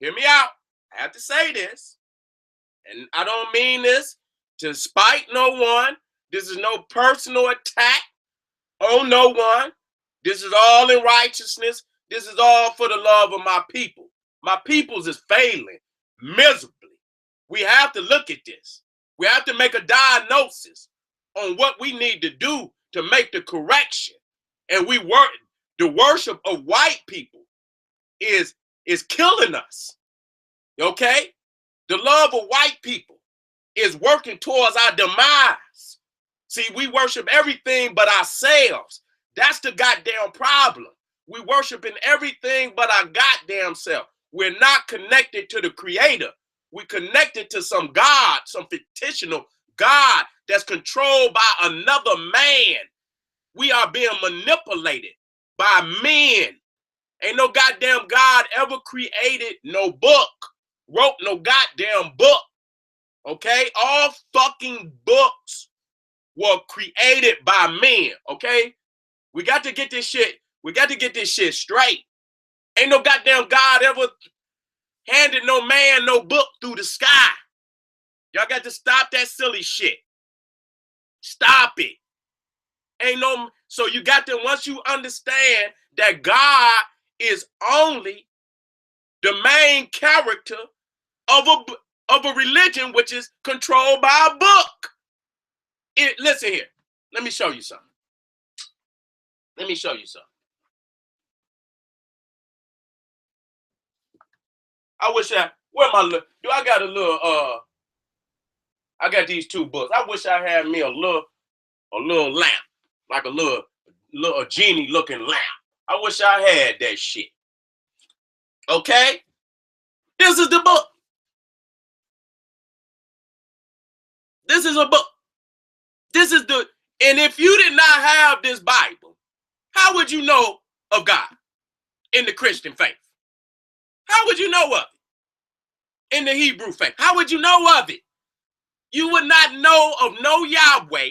hear me out, I have to say this, and I don't mean this to spite no one. This is no personal attack on no one. This is all in righteousness. This is all for the love of my people. My peoples is failing miserably. We have to look at this. We have to make a diagnosis on what we need to do to make the correction. And the worship of white people is killing us. Okay? The love of white people is working towards our demise. See, we worship everything but ourselves. That's the goddamn problem. We worshiping everything but our goddamn self. We're not connected to the creator. We're connected to some God, some fictional God that's controlled by another man. We are being manipulated by men. Ain't no goddamn God ever created no book, wrote no goddamn book. Okay? All fucking books were created by men. Okay? We got to get this shit. We got to get this shit straight. Ain't no goddamn God ever handed no man no book through the sky. Y'all got to stop that silly shit. Stop it. Ain't no, so you got to, once you understand that God is only the main character of a religion which is controlled by a book. Listen here. Let me show you something. Let me show you something. I wish do I got a little, I got these two books. I wish I had me a little lamp, like a genie looking lamp. I wish I had that shit. Okay? This is the book. This is a book. And if you did not have this Bible, How would you know of God in the Christian faith? How would you know of it in the Hebrew faith? How would you know of it? You would not know of no Yahweh.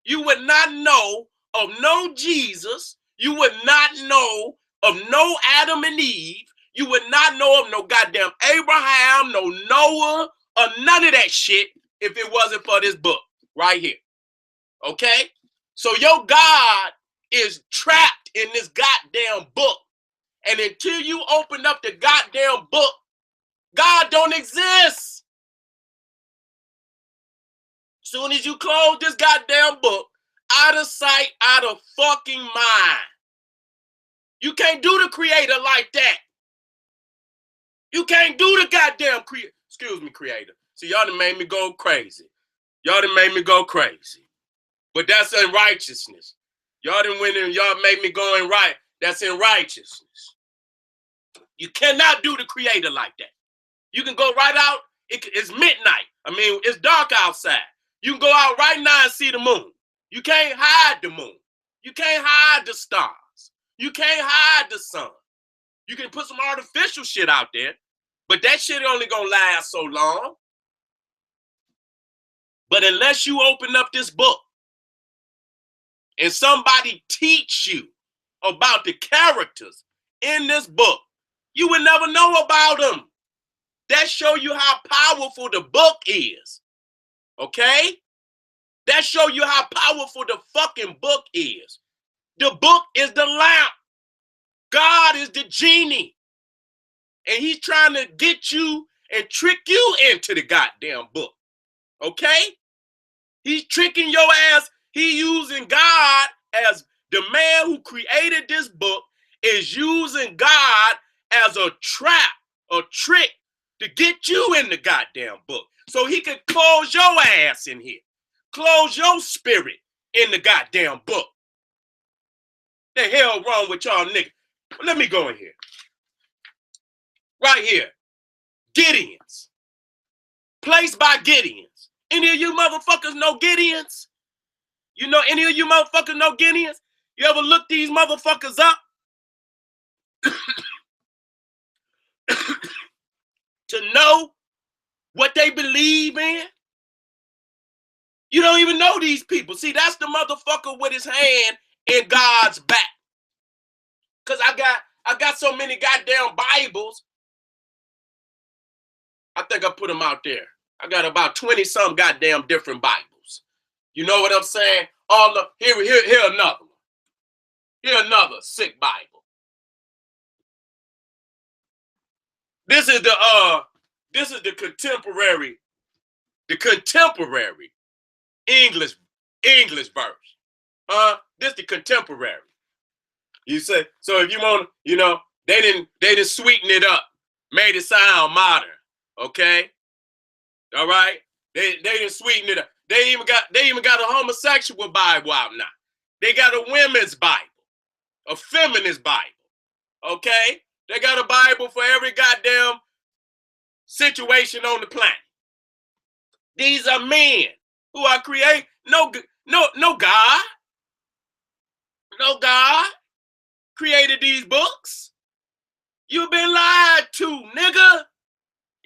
You would not know of no Jesus. You would not know of no Adam and Eve. You would not know of no goddamn Abraham, no Noah, or none of that shit if it wasn't for this book right here. Okay? So your God is trapped in this goddamn book. And until you open up the goddamn book, God don't exist. Soon as you close this goddamn book, out of sight, out of fucking mind. You can't do the creator like that. You can't do the goddamn creator. Excuse me, creator. See, y'all done made me go crazy. Y'all done made me go crazy. But that's in righteousness. Y'all done went and y'all made me go in right. That's in righteousness. You cannot do the creator like that. You can go right out. It's midnight. I mean, it's dark outside. You can go out right now and see the moon. You can't hide the moon. You can't hide the stars. You can't hide the sun. You can put some artificial shit out there, but that shit only gonna last so long. But unless you open up this book and somebody teach you about the characters in this book, you would never know about them. That show you how powerful the book is. Okay? That show you how powerful the fucking book is. The book is the lamp. God is the genie. And he's trying to get you and trick you into the goddamn book. Okay? He's tricking your ass. He using God as the man who created this book is using God as a trap, a trick to get you in the goddamn book. So he could close your ass in here. Close your spirit in the goddamn book. The hell wrong with y'all niggas? Let me go in here. Right here. Gideons. Placed by Gideons. Any of you motherfuckers know Gideons? You know any of you motherfuckers know Gideons? You ever look these motherfuckers up? To know what they believe in? You don't even know these people. See, that's the motherfucker with his hand in God's back. Because I got so many goddamn Bibles. I think I put them out there. I got about 20-some goddamn different Bibles. You know what I'm saying? Here another one. Here another sick Bible. This is the contemporary English verse. This the contemporary. You say, so if you want, you know, they didn't sweeten it up, made it sound modern. Okay? All right? They didn't sweeten it up. They even got a homosexual Bible out now. They got a women's Bible, a feminist Bible. Okay? They got a Bible for every goddamn situation on the planet. These are men who are creating no God. No God created these books. You've been lied to, nigga.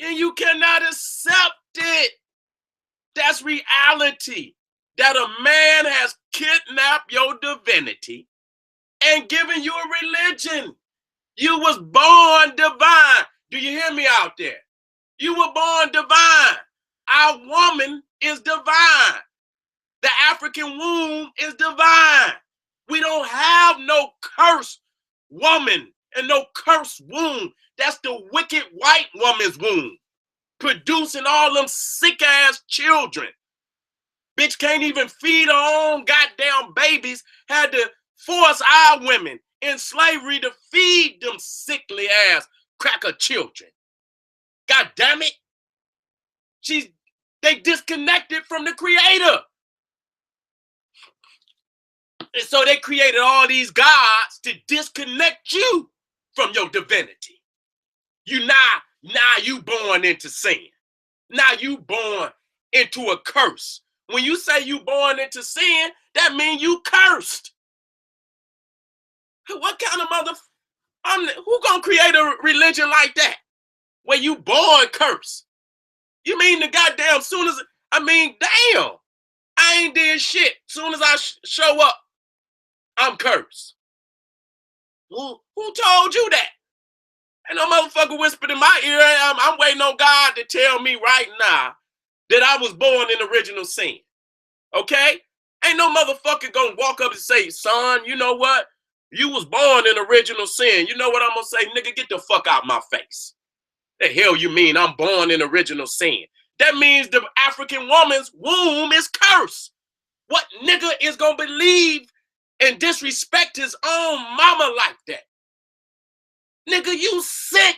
And you cannot accept it. That's reality. That a man has kidnapped your divinity and given you a religion. You was born divine. Do you hear me out there? You were born divine. Our woman is divine. The African womb is divine. We don't have no cursed woman and no cursed womb. That's the wicked white woman's womb, producing all them sick-ass children. Bitch can't even feed her own goddamn babies. Had to force our women in slavery to feed them sickly-ass cracker children. God damn it. They disconnected from the creator. And so they created all these gods to disconnect you from your divinity. Now you born into sin. Now you born into a curse. When you say you born into sin, that means you cursed. What kind of who gonna create a religion like that? Where you born curse? You mean the goddamn soon as, damn, I ain't did shit. Soon as I show up, I'm cursed. Who told you that? Ain't no motherfucker whispered in my ear. I'm waiting on God to tell me right now that I was born in original sin. Okay? Ain't no motherfucker gonna walk up and say, son, you know what? You was born in original sin. You know what I'm gonna say? Nigga, get the fuck out my face. The hell you mean I'm born in original sin? That means the African woman's womb is cursed. What nigga is gonna believe and disrespect his own mama like that? Nigga, you sick.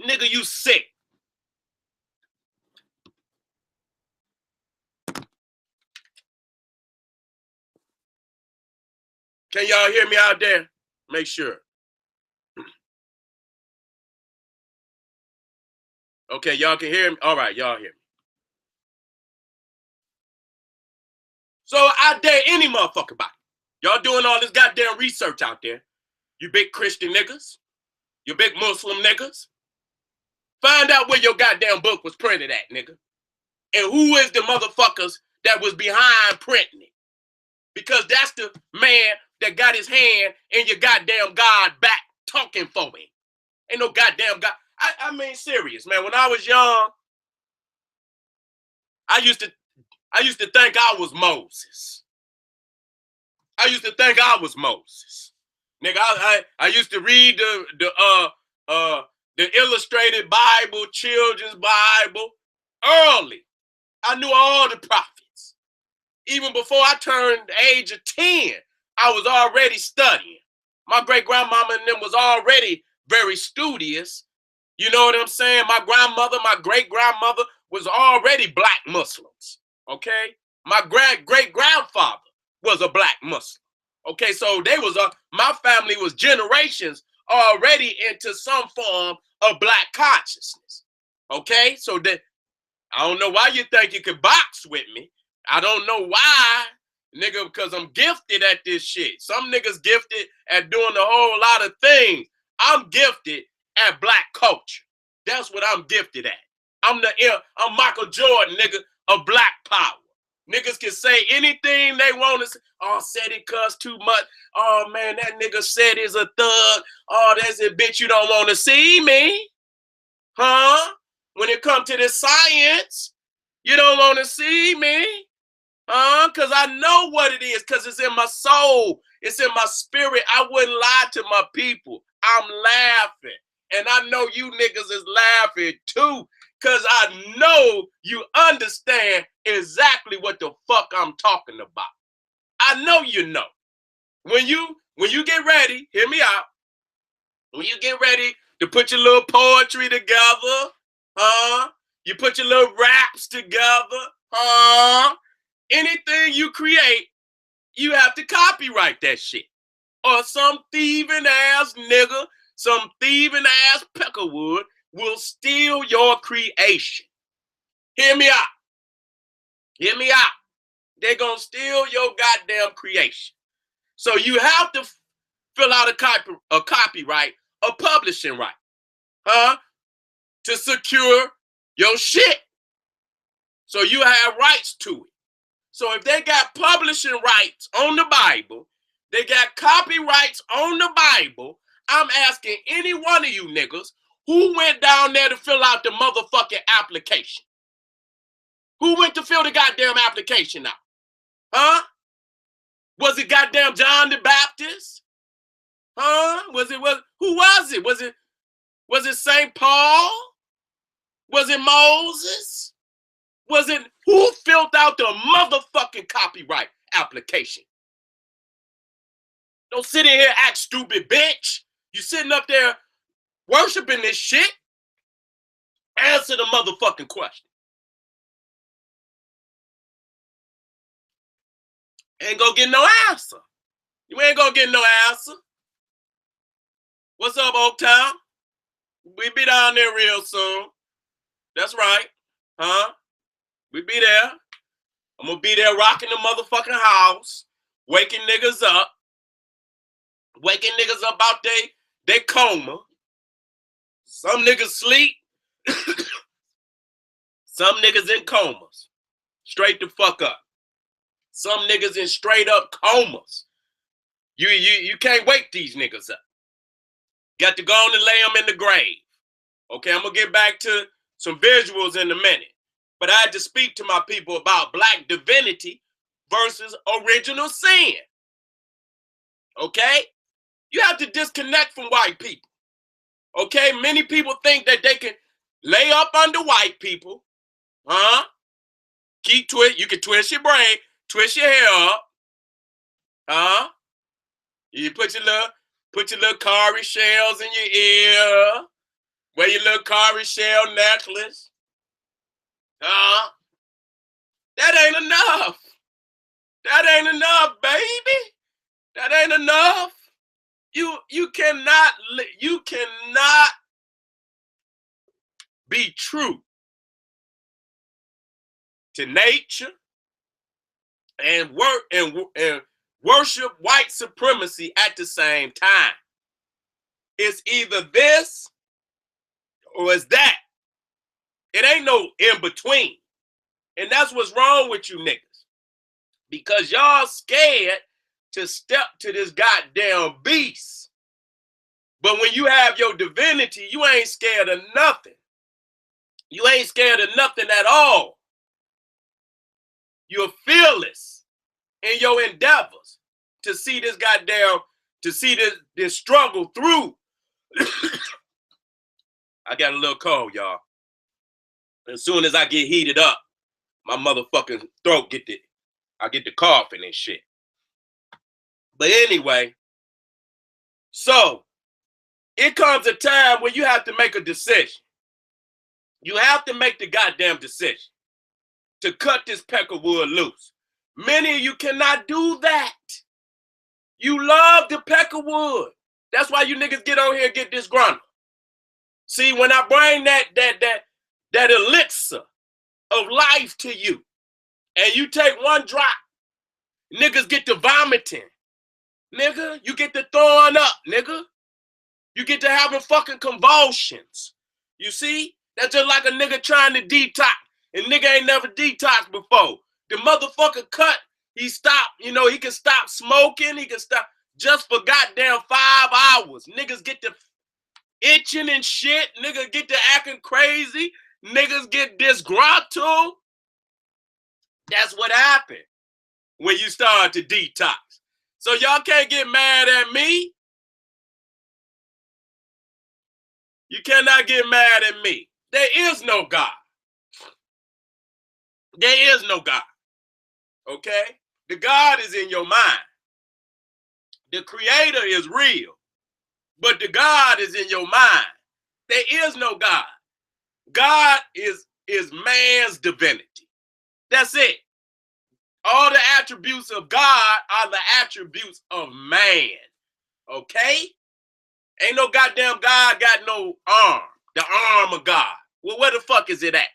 Nigga, you sick. Can y'all hear me out there? Make sure. Okay, y'all can hear me? All right, y'all hear me. So I dare any motherfucker about it. Y'all doing all this goddamn research out there. You big Christian niggas. You big Muslim niggas. Find out where your goddamn book was printed at, nigga. And who is the motherfuckers that was behind printing it. Because that's the man that got his hand in your goddamn God back talking for him. Ain't no goddamn God. I mean, serious, man. When I was young, I used to think I was Moses. I used to think I was Moses. Nigga, I used to read the illustrated Bible, children's Bible, early. I knew all the prophets. Even before I turned the age of 10, I was already studying. My great-grandmama and them was already very studious. You know what I'm saying? My grandmother, my great-grandmother was already black Muslims, okay? My great-grandfather was a black Muslim, okay? So they was my family was generations already into some form of black consciousness, okay? So that I don't know why you think you could box with me. I don't know why, nigga, because I'm gifted at this shit. Some niggas gifted at doing a whole lot of things. I'm gifted at black culture. That's what I'm gifted at. I'm Michael Jordan, nigga, of black power. Niggas can say anything they want to say. Oh, said he cussed too much. Oh, man, that nigga said he's a thug. Oh, that's a bitch, you don't want to see me. Huh? When it comes to this science, you don't want to see me. Because I know what it is, because it's in my soul. It's in my spirit. I wouldn't lie to my people. I'm laughing. And I know you niggas is laughing too, because I know you understand exactly what the fuck I'm talking about. I know you know. When you get ready, hear me out. When you get ready to put your little poetry together, you put your little raps together, anything you create, you have to copyright that shit. Or some thieving ass nigga, some thieving ass peckerwood will steal your creation. Hear me out. Hear me out. They're gonna steal your goddamn creation. So you have to fill out a copyright, a publishing right, to secure your shit. So you have rights to it. So if they got publishing rights on the Bible, they got copyrights on the Bible, I'm asking any one of you niggas who went down there to fill out the motherfucking application. Who went to fill the goddamn application out? Huh? Was it goddamn John the Baptist? Huh? Who was it? Was it St. Paul? Was it Moses? Was it who filled out the motherfucking copyright application? Don't sit in here and act stupid, bitch. You sitting up there worshiping this shit. Answer the motherfucking question. Ain't gonna get no answer. You ain't gonna get no answer. What's up, Oaktown? We be down there real soon. That's right. Huh? We be there. I'm gonna be there rocking the motherfucking house, waking niggas up out they coma. Some niggas sleep. Some niggas in comas. Straight the fuck up. Some niggas in straight up comas. You can't wake these niggas up. Got to go on and lay them in the grave. Okay, I'm gonna get back to some visuals in a minute. But I had to speak to my people about black divinity versus original sin. Okay? You have to disconnect from white people. Okay? Many people think that they can lay up under white people. Huh? You can twist your brain, twist your hair up. Huh? You put your little cowrie shells in your ear. Wear your little cowrie shell necklace. That ain't enough. That ain't enough, baby. That ain't enough. You cannot be true to nature and worship white supremacy at the same time. It's either this or it's that. It ain't no in between. And that's what's wrong with you niggas. Because y'all scared to step to this goddamn beast. But when you have your divinity, you ain't scared of nothing. You ain't scared of nothing at all. You're fearless in your endeavors to see this this struggle through. I got a little cold, y'all. As soon as I get heated up, my motherfucking throat I get the coughing and shit. But anyway, so it comes a time when you have to make a decision. You have to make the goddamn decision to cut this peckerwood loose. Many of you cannot do that. You love the peckerwood. That's why you niggas get on here and get disgruntled. See, when I bring that elixir of life to you, and you take one drop, niggas get to vomiting. Nigga, you get to throwing up, nigga. You get to having fucking convulsions. You see? That's just like a nigga trying to detox. And nigga ain't never detoxed before. The motherfucker cut, he stopped, he can stop smoking, he can stop just for goddamn 5 hours. Niggas get to itching and shit. Niggas get to acting crazy. Niggas get disgruntled. That's what happened when you start to detox. So y'all can't get mad at me. You cannot get mad at me. There is no God. There is no God. Okay? The God is in your mind. The creator is real. But the God is in your mind. There is no God. God is man's divinity. That's it. All the attributes of God are the attributes of man. Okay? Ain't no goddamn God got no arm. The arm of God. Well, where the fuck is it at?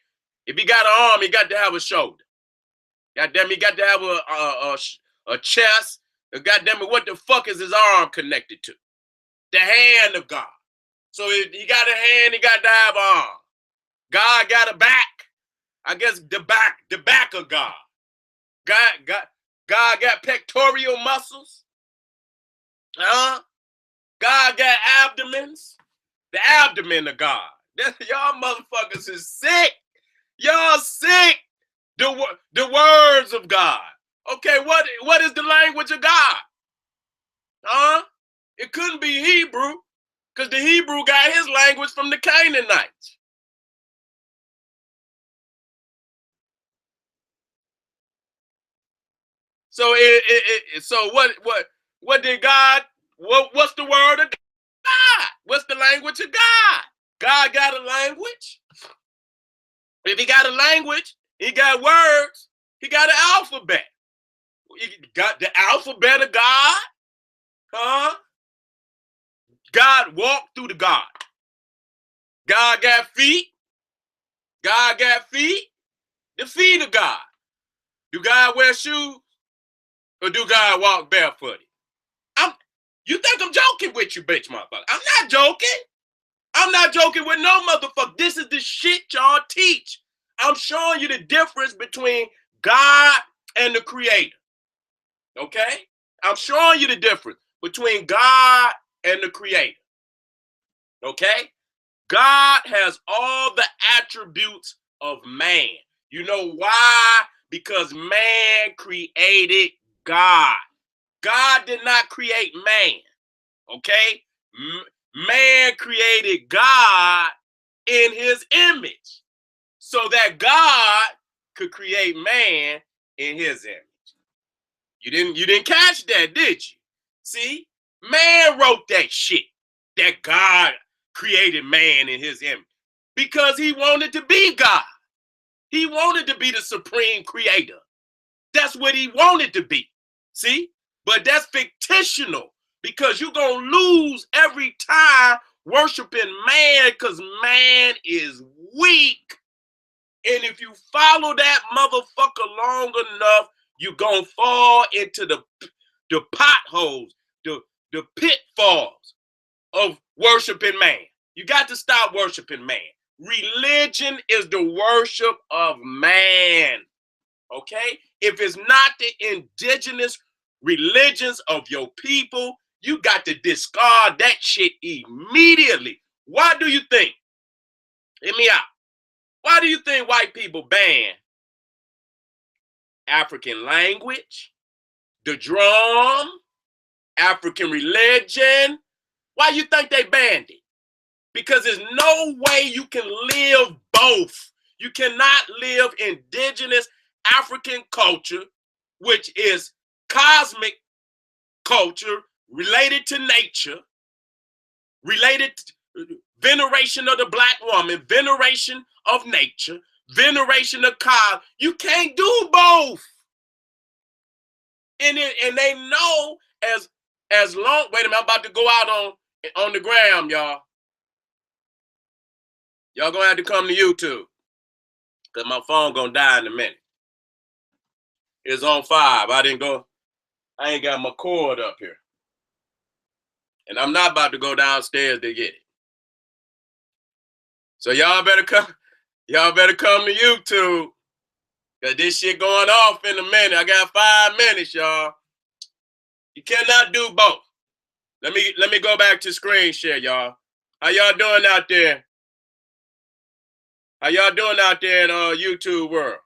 If he got an arm, he got to have a shoulder. Goddamn, he got to have a chest. Goddamn it, what the fuck is his arm connected to? The hand of God. So if he got a hand, he got to have an arm. God got a back. I guess the back of God. God got pectoral muscles. God got abdomens. The abdomen of God. Y'all motherfuckers is sick. Y'all sick. The words of God. Okay, what is the language of God? It couldn't be Hebrew, because the Hebrew got his language from the Canaanites. So what did God? What's the word of God? What's the language of God? God got a language. If he got a language, he got words. He got an alphabet. He got the alphabet of God. God walked through the God. God got feet. God got feet. The feet of God. Do God wear shoes? Or do God walk barefooted? You think I'm joking with you, bitch motherfucker. I'm not joking. I'm not joking with no motherfucker. This is the shit y'all teach. I'm showing you the difference between God and the creator. Okay? I'm showing you the difference between God and the creator. Okay? God has all the attributes of man. You know why? Because man created God. God did not create man. Okay? Man created God in his image so that God could create man in his image. You didn't catch that, did you? See? Man wrote that shit, that God created man in his image because he wanted to be God. He wanted to be the supreme creator. That's what he wanted to be. See? But that's fictional because you're going to lose every time worshiping man because man is weak. And if you follow that motherfucker long enough, you're going to fall into the potholes, the pitfalls of worshiping man. You got to stop worshiping man. Religion is the worship of man. Okay? If it's not the indigenous religions of your people, you got to discard that shit immediately. Why do you think? Hear me out. Why do you think white people ban African language, the drum, African religion? Why you think they banned it? Because there's no way you can live both. You cannot live indigenous African culture, which is cosmic culture, related to nature, related to veneration of the black woman, veneration of nature, veneration of God. You can't do both. And they know as long, wait a minute, I'm about to go out on the gram, y'all. Y'all gonna have to come to YouTube because my phone gonna die in a minute. It's on 5. I ain't got my cord up here. And I'm not about to go downstairs to get it. So y'all better come to YouTube. Cause this shit going off in a minute. I got 5 minutes, y'all. You cannot do both. Let me go back to screen share, y'all. How y'all doing out there? How y'all doing out there in YouTube world?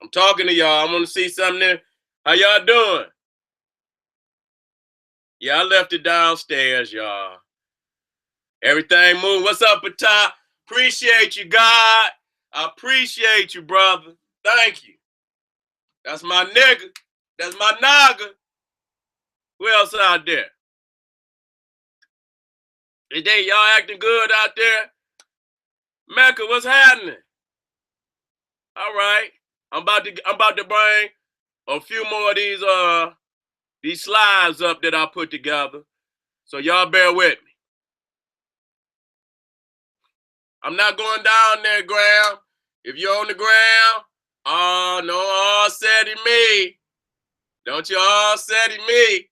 I'm talking to y'all. I want to see something there. How y'all doing? Yeah, I left it downstairs, y'all. Everything moving. What's up, Patah? Appreciate you, God. I appreciate you, brother. Thank you. That's my nigga. That's my naga. Who else out there? Today, y'all acting good out there? Mecca, what's happening? All right. I'm about to bring a few more of these slides up that I put together. So y'all bear with me. I'm not going down there, Graham. If you're on the ground, oh, no, all SETI me. Don't you all SETI me.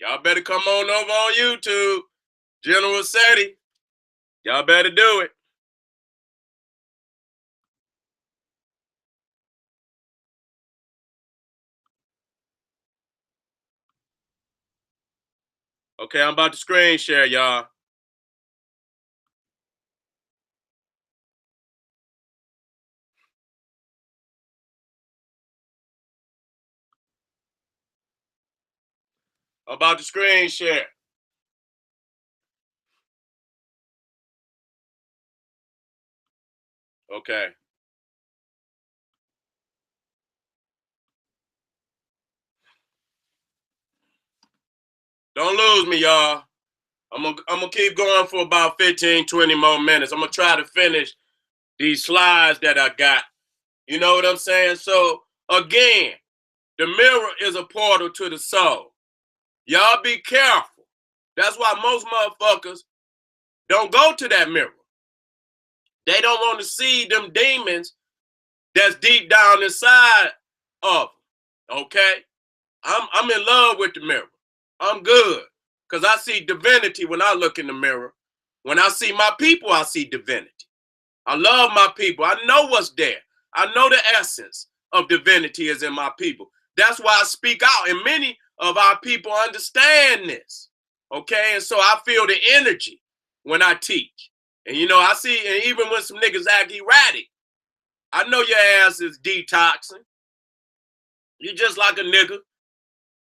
Y'all better come on over on YouTube. General SETI. Y'all better do it. Okay, I'm about to screen share, y'all. I'm about to screen share. Okay. Don't lose me, y'all. I'm gonna keep going for about 15, 20 more minutes. I'm gonna try to finish these slides that I got. You know what I'm saying? So again, the mirror is a portal to the soul. Y'all be careful. That's why most motherfuckers don't go to that mirror. They don't want to see them demons that's deep down inside of them. Okay? I'm in love with the mirror. I'm good. Because I see divinity when I look in the mirror. When I see my people, I see divinity. I love my people. I know what's there. I know the essence of divinity is in my people. That's why I speak out. And many of our people understand this. Okay? And so I feel the energy when I teach. And you know, I see, and even when some niggas act erratic, I know your ass is detoxing. You just like a nigga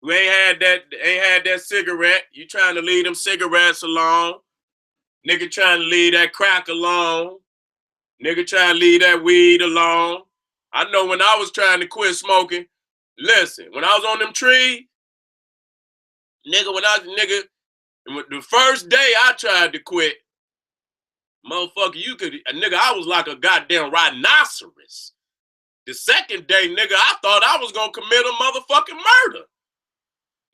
who ain't had that cigarette. You trying to leave them cigarettes alone. Nigga trying to leave that crack alone. Nigga trying to leave that weed alone. I know when I was trying to quit smoking, listen, when I was on them trees, the first day I tried to quit, motherfucker, I was like a goddamn rhinoceros. The second day, nigga, I thought I was gonna commit a motherfucking murder.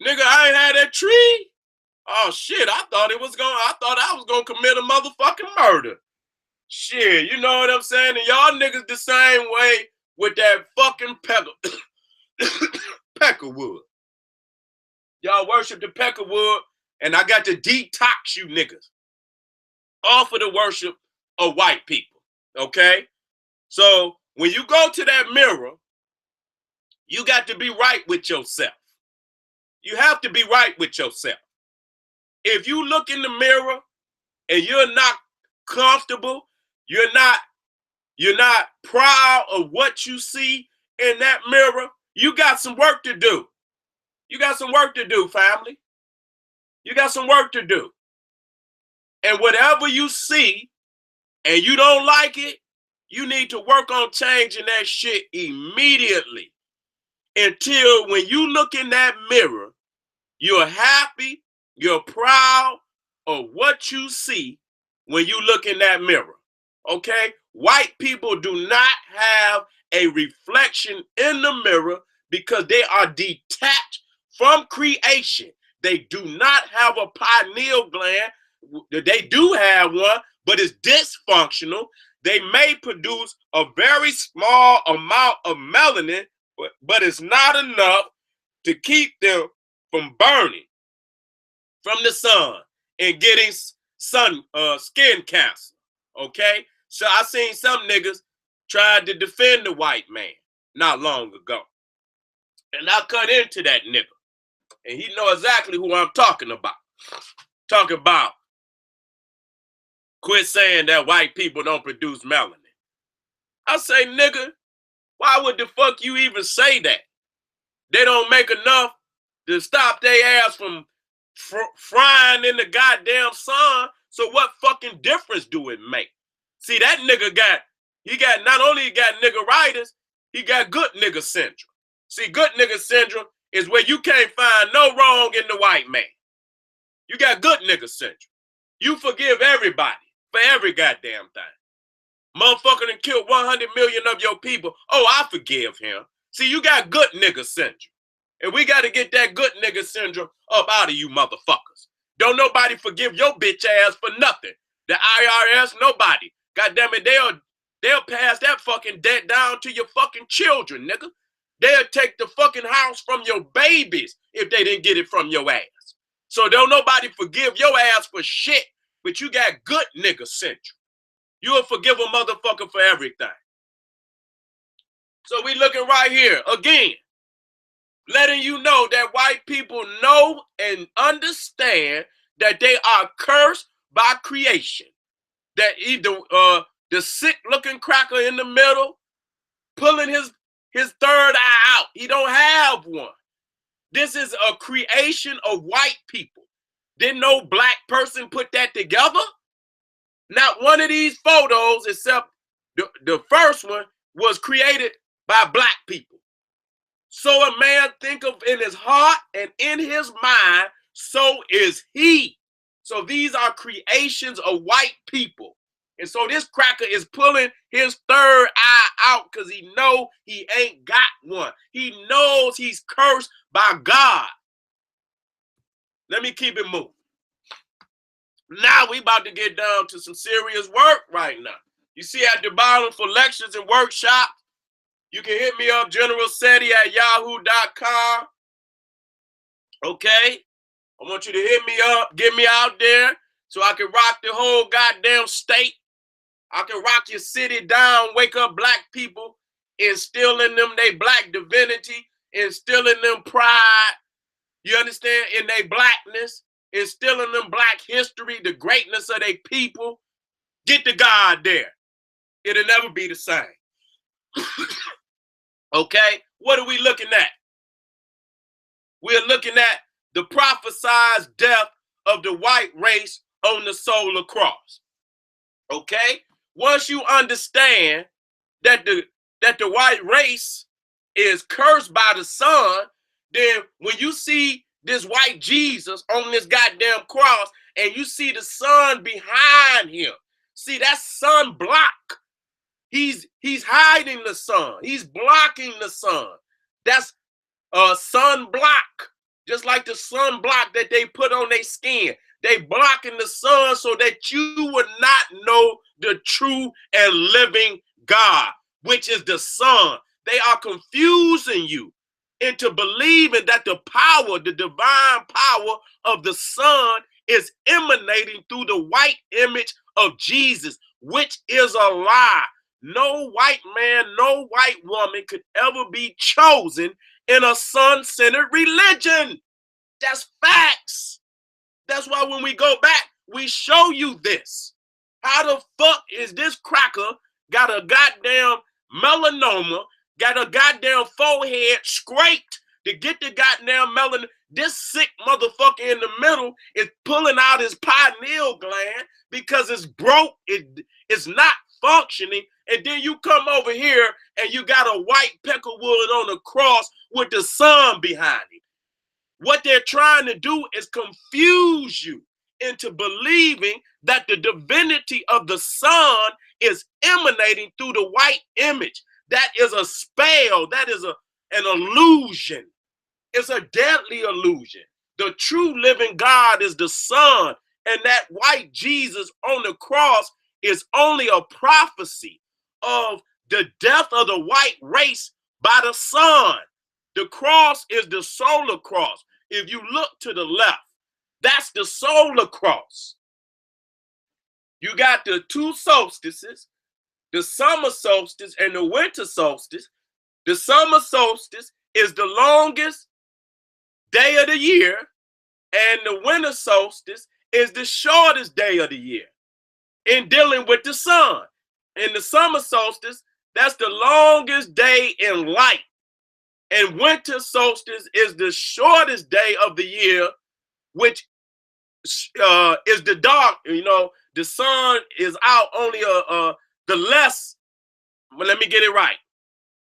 Nigga, I ain't had that tree. Oh shit, I thought I was gonna commit a motherfucking murder. Shit, you know what I'm saying? And y'all niggas the same way with that fucking peckerwood. Y'all worship the peckerwood, and I got to detox you niggas off of the worship of white people. Okay? So when you go to that mirror, you got to be right with yourself. You have to be right with yourself. If you look in the mirror and you're not comfortable, you're not proud of what you see in that mirror, you got some work to do. You got some work to do, family. You got some work to do. And whatever you see and you don't like it, you need to work on changing that shit immediately. Until when you look in that mirror, you're happy, you're proud of what you see when you look in that mirror. Okay? White people do not have a reflection in the mirror because they are detached from creation. They do not have a pineal gland. They do have one, but it's dysfunctional. They may produce a very small amount of melanin, but it's not enough to keep them from burning from the sun and getting skin cancer. Okay? So I seen some niggas tried to defend the white man not long ago. And I cut into that nigga. And he know exactly who I'm talking about. Talking about quit saying that white people don't produce melanin. I say, nigga, why would the fuck you even say that? They don't make enough to stop their ass from frying in the goddamn sun. So what fucking difference do it make? See, that nigga not only got niggeritis, he got good nigga syndrome. See, good nigga syndrome is where you can't find no wrong in the white man. You got good nigga syndrome. You forgive everybody for every goddamn thing. Motherfucker done killed 100 million of your people. Oh, I forgive him. See, you got good nigga syndrome. And we got to get that good nigga syndrome up out of you motherfuckers. Don't nobody forgive your bitch ass for nothing. The IRS, nobody. God damn it, they'll pass that fucking debt down to your fucking children, nigga. They'll take the fucking house from your babies if they didn't get it from your ass. So don't nobody forgive your ass for shit, but you got good nigga syndrome. You'll forgive a motherfucker for everything. So we looking right here, again, letting you know that white people know and understand that they are cursed by creation. That either the sick-looking cracker in the middle, pulling his third eye out. He don't have one. This is a creation of white people. Didn't no black person put that together? Not one of these photos, except the first one, was created by black people. So a man think of in his heart and in his mind, so is he. So these are creations of white people. And so this cracker is pulling his third eye out because he know he ain't got one. He knows he's cursed by God. Let me keep it moving. Now we about to get down to some serious work right now. You see at the bottom for lectures and workshops, You can hit me up, generalseti@yahoo.com. Okay? I want you to hit me up, get me out there so I can rock the whole goddamn state. I can rock your city down, wake up black people, instill in them their black divinity, instill in them pride, you understand, in their blackness, instill in them black history, the greatness of their people. Get the God there. It'll never be the same. Okay? What are we looking at? We're looking at the prophesied death of the white race on the solar cross. Okay? Once you understand that the white race is cursed by the sun, then when you see this white Jesus on this goddamn cross and you see the sun behind him, see that sun block. He's hiding the sun. He's blocking the sun. That's sun block. Just like the sun block that they put on their skin. They blocking the sun so that you would not know the true and living God, which is the sun. They are confusing you into believing that the power, the divine power of the sun is emanating through the white image of Jesus, which is a lie. No white man, no white woman could ever be chosen in a sun-centered religion. That's facts. That's why when we go back, we show you this. How the fuck is this cracker got a goddamn melanoma, got a goddamn forehead scraped to get the goddamn melanin? This sick motherfucker in the middle is pulling out his pineal gland because it's broke, it's not functioning. And then you come over here and you got a white peckerwood on the cross with the sun behind it. What they're trying to do is confuse you into believing that the divinity of the sun is emanating through the white image. That is a spell. That is an illusion. It's a deadly illusion. The true living God is the sun, and that white Jesus on the cross is only a prophecy of the death of the white race by the sun. The cross is the solar cross. If you look to the left, that's the solar cross. You got the two solstices, the summer solstice and the winter solstice. The summer solstice is the longest day of the year, and the winter solstice is the shortest day of the year in dealing with the sun. In the summer solstice, that's the longest day in light. And winter solstice is the shortest day of the year, which is the dark. You know, the sun is out only the less. Well, let me get it right.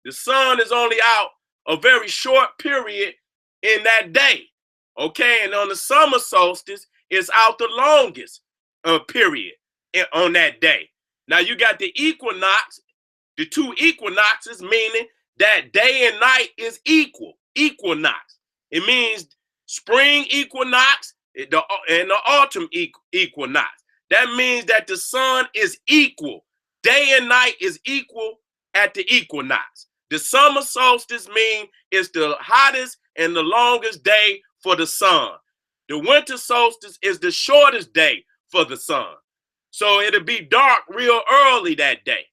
The sun is only out a very short period in that day. Okay, and on the summer solstice, it's out the longest period on that day. Now you got the equinox, the two equinoxes, meaning that day and night is equal. Equinox. It means spring equinox and the autumn equinox. That means that the sun is equal. Day and night is equal at the equinox. The summer solstice means it's the hottest and the longest day for the sun. The winter solstice is the shortest day for the sun. So it'll be dark real early that day.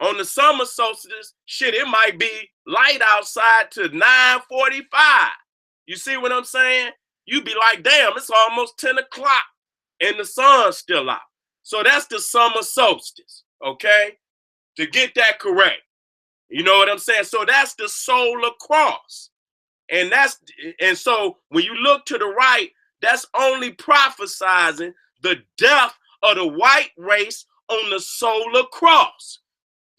On the summer solstice, shit, it might be light outside to 9:45. You see what I'm saying? You be like, damn, it's almost 10 o'clock and the sun's still out. So that's the summer solstice, okay? To get that correct. You know what I'm saying? So that's the solar cross. And so when you look to the right, that's only prophesizing the death of the white race on the solar cross.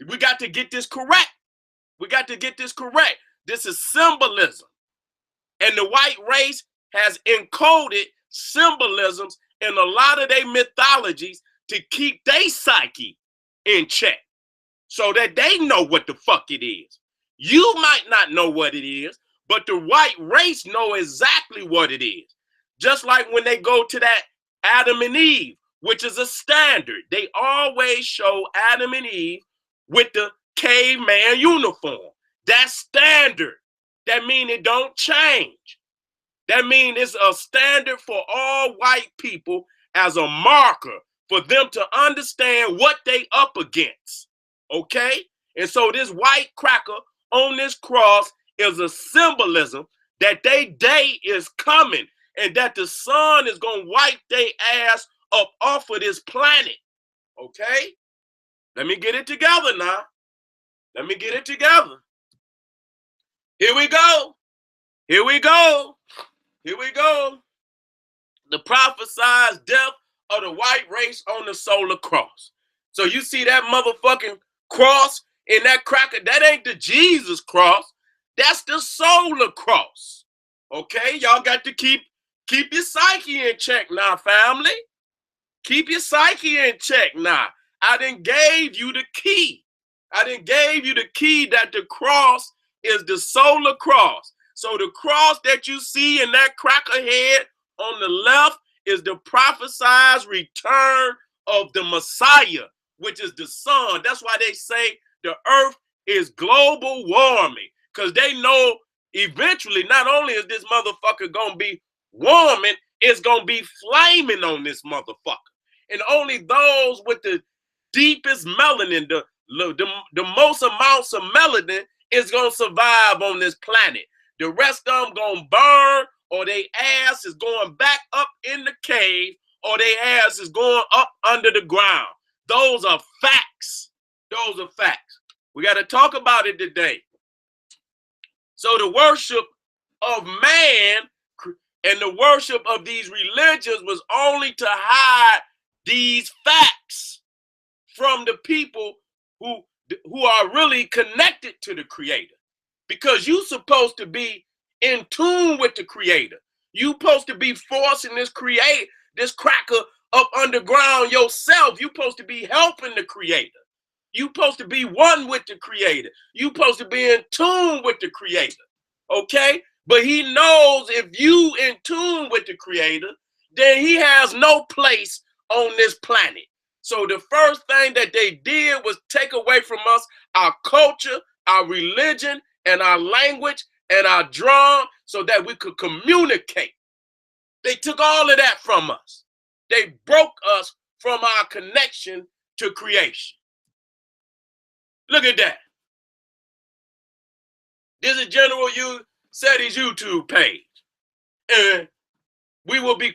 We got to get this correct. We got to get this correct. This is symbolism. And the white race has encoded symbolisms in a lot of their mythologies to keep their psyche in check so that they know what the fuck it is. You might not know what it is, but the white race know exactly what it is. Just like when they go to that Adam and Eve, which is a standard. They always show Adam and Eve with the caveman uniform. That's standard. That means it don't change. That means it's a standard for all white people as a marker for them to understand what they up against. Okay? And so this white cracker on this cross is a symbolism that their day is coming and that the sun is going to wipe their ass up off of this planet. Okay? Let me get it together now. Let me get it together. Here we go. Here we go. Here we go. The prophesied death of the white race on the solar cross. So you see that motherfucking cross in that cracker? That ain't the Jesus cross. That's the solar cross. Okay? Y'all got to keep your psyche in check now, family. Keep your psyche in check now. I done gave you the key. I done gave you the key that the cross is the solar cross. So the cross that you see in that cracker head on the left is the prophesied return of the Messiah, which is the sun. That's why they say the earth is global warming, because they know eventually not only is this motherfucker going to be warming, it's going to be flaming on this motherfucker. And only those with the deepest melanin, the most amounts of melanin is going to survive on this planet. The rest of them going to burn, or their ass is going back up in the cave, or their ass is going up under the ground. Those are facts. Those are facts. We got to talk about it today. So the worship of man and the worship of these religions was only to hide these facts from the people who are really connected to the Creator. Because you're supposed to be in tune with the Creator. You're supposed to be forcing this cracker up underground yourself. You're supposed to be helping the Creator. You're supposed to be one with the Creator. You're supposed to be in tune with the Creator. Okay? But he knows if you in tune with the Creator, then he has no place on this planet. So the first thing that they did was take away from us our culture, our religion, and our language, and our drum, so that we could communicate. They took all of that from us. They broke us from our connection to creation. Look at that. This is General Seti's YouTube page. And we will be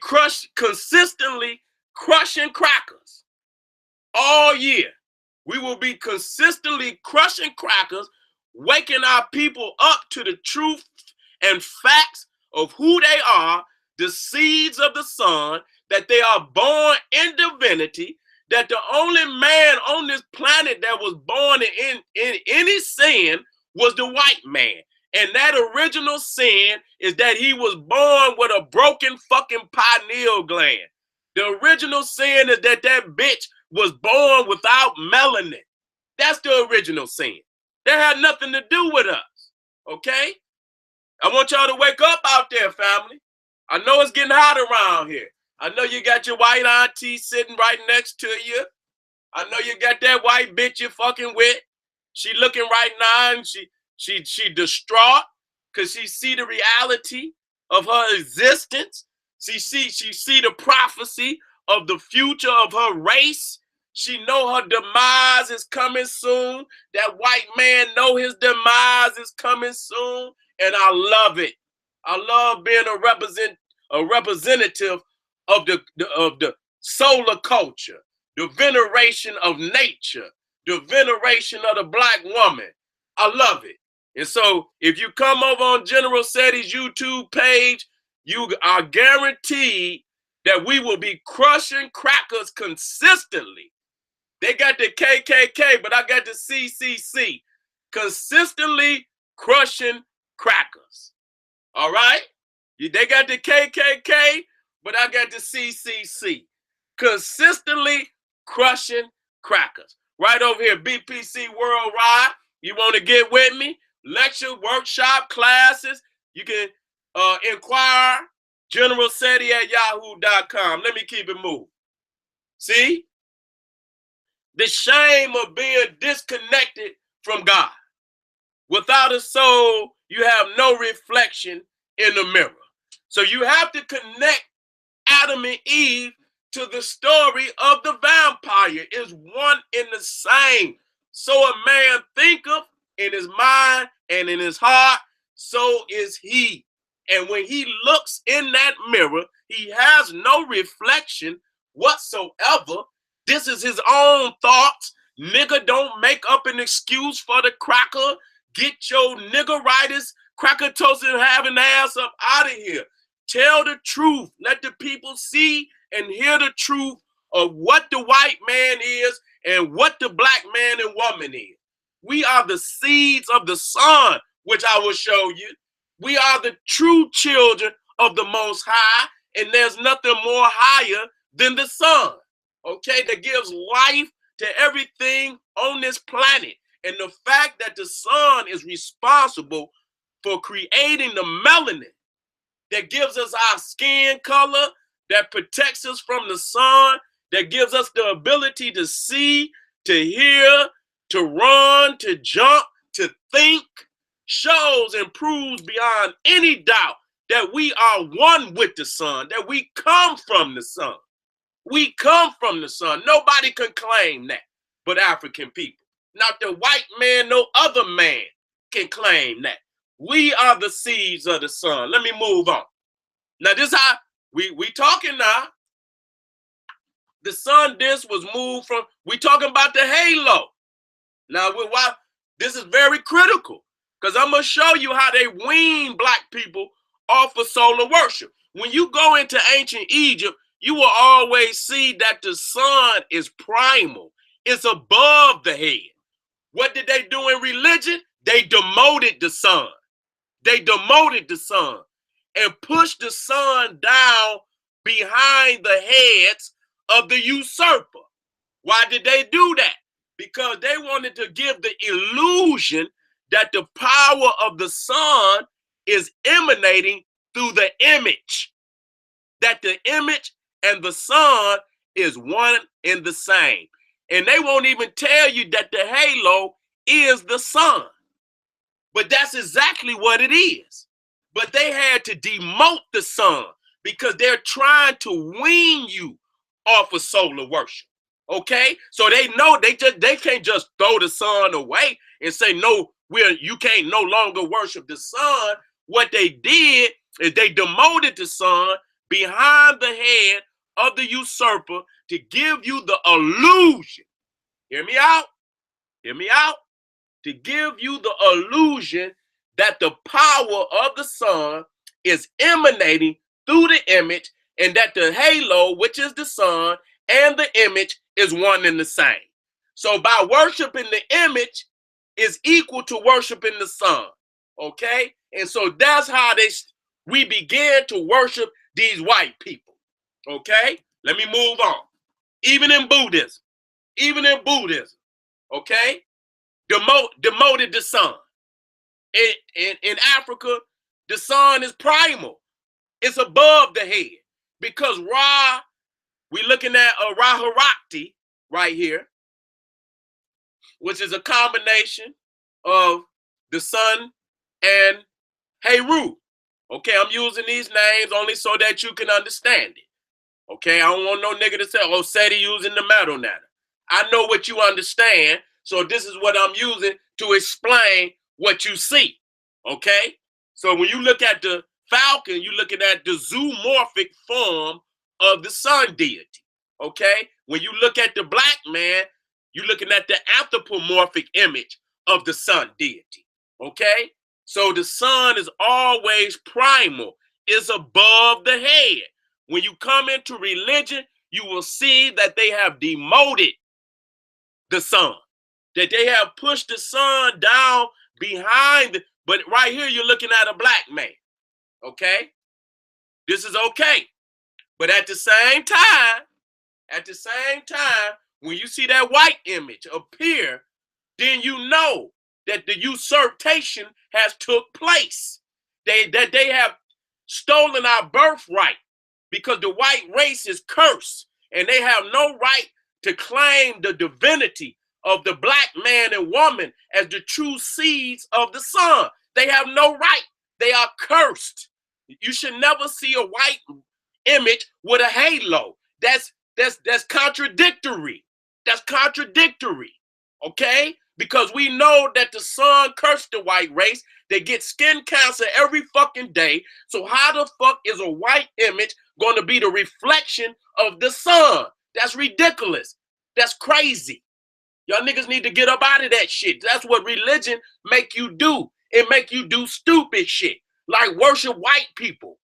consistently crushing crackers all year. We will be consistently crushing crackers, waking our people up to the truth and facts of who they are, the seeds of the sun, that they are born in divinity, that the only man on this planet that was born in any sin was the white man. And that original sin is that he was born with a broken fucking pineal gland. The original sin is that bitch was born without melanin. That's the original sin. That had nothing to do with us, okay? I want y'all to wake up out there, family. I know it's getting hot around here. I know you got your white auntie sitting right next to you. I know you got that white bitch you're fucking with. She looking right now and she distraught because she see the reality of her existence. She see the prophecy of the future of her race. She know her demise is coming soon. That white man know his demise is coming soon. And I love it. I love being a representative of the solar culture, the veneration of nature, the veneration of the black woman. I love it. And so if you come over on General Seti's YouTube page, you are guaranteed that we will be crushing crackers consistently. They got the KKK, but I got the CCC. Consistently crushing crackers. All right? They got the KKK, but I got the CCC. Consistently crushing crackers. Right over here, BPC Worldwide. You want to get with me? Lecture, workshop, classes. You can inquire generalseti@yahoo.com. Let me keep it moving. See? The shame of being disconnected from God. Without a soul, you have no reflection in the mirror. So you have to connect Adam and Eve to the story of the vampire. Is one in the same. So a man thinketh in his mind and in his heart, so is he. And when he looks in that mirror, he has no reflection whatsoever. This is his own thoughts. Nigga, don't make up an excuse for the cracker. Get your niggeritis, cracker toast and having ass up out of here. Tell the truth. Let the people see and hear the truth of what the white man is and what the black man and woman is. We are the seeds of the sun, which I will show you. We are the true children of the Most High, and there's nothing more higher than the sun, okay, that gives life to everything on this planet. And the fact that the sun is responsible for creating the melanin that gives us our skin color, that protects us from the sun, that gives us the ability to see, to hear, to run, to jump, to think, shows and proves beyond any doubt that we are one with the sun, that we come from the sun. We come from the sun. Nobody can claim that but African people. Not the white man, no other man can claim that. We are the seeds of the sun. Let me move on. Now this how we talking now. The sun disk was moved from, we talking about the halo. Now why this is very critical, because I'm gonna show you how they wean black people off of solar worship. When you go into ancient Egypt, you will always see that the sun is primal. It's above the head. What did they do in religion? They demoted the sun. They demoted the sun and pushed the sun down behind the heads of the usurper. Why did they do that? Because they wanted to give the illusion that the power of the sun is emanating through the image, that the image and the sun is one and the same. And they won't even tell you that the halo is the sun. But that's exactly what it is. But they had to demote the sun because they're trying to wean you off of solar worship. Okay? So they know they can't just throw the sun away and say, no, you can't no longer worship the sun. What they did is they demoted the sun behind the head of the usurper to give you the illusion. Hear me out? Hear me out? To give you the illusion that the power of the sun is emanating through the image, and that the halo, which is the sun, and the image is one and the same. So by worshiping the image is equal to worshiping the sun. Okay? And so that's how we began to worship these white people. Okay? Let me move on. Even in Buddhism. Okay? Demoted the sun. In Africa, the sun is primal. It's above the head. Because Ra, we're looking at a Ra-Harakti right here, which is a combination of the sun and Heru. Okay, I'm using these names only so that you can understand it. Okay, I don't want no nigga to say, oh, Seti using the metal natter. I know what you understand, so this is what I'm using to explain what you see. Okay, so when you look at the falcon, you're looking at the zoomorphic form of the sun deity. Okay, when you look at the black man, you're looking at the anthropomorphic image of the sun deity. Okay, so the sun is always primal. It's above the head. When you come into religion, you will see that they have demoted the sun, that they have pushed the sun down behind. But right here, you're looking at a black man. Okay, this is okay. But at the same time, when you see that white image appear, then you know that the usurpation has took place. That they have stolen our birthright, because the white race is cursed and they have no right to claim the divinity of the black man and woman as the true seeds of the sun. They have no right. They are cursed. You should never see a white image with a halo. That's contradictory. That's contradictory. Okay? Because we know that the sun cursed the white race. They get skin cancer every fucking day. So how the fuck is a white image going to be the reflection of the sun? That's ridiculous. That's crazy. Y'all niggas need to get up out of that shit. That's what religion make you do. It make you do stupid shit. Like worship white people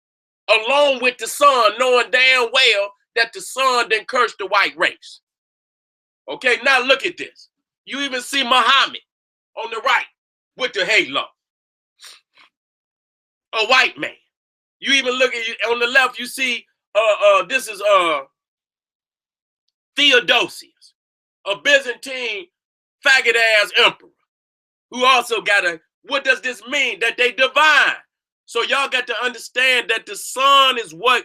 along with the sun, knowing damn well that the sun didn't curse the white race. Okay, now look at this. You even see Muhammad on the right with the halo. A white man. You even look at on the left, you see this is Theodosius, a Byzantine faggot ass emperor, who also got a, what does this mean? That they divine. So y'all got to understand that the sun is what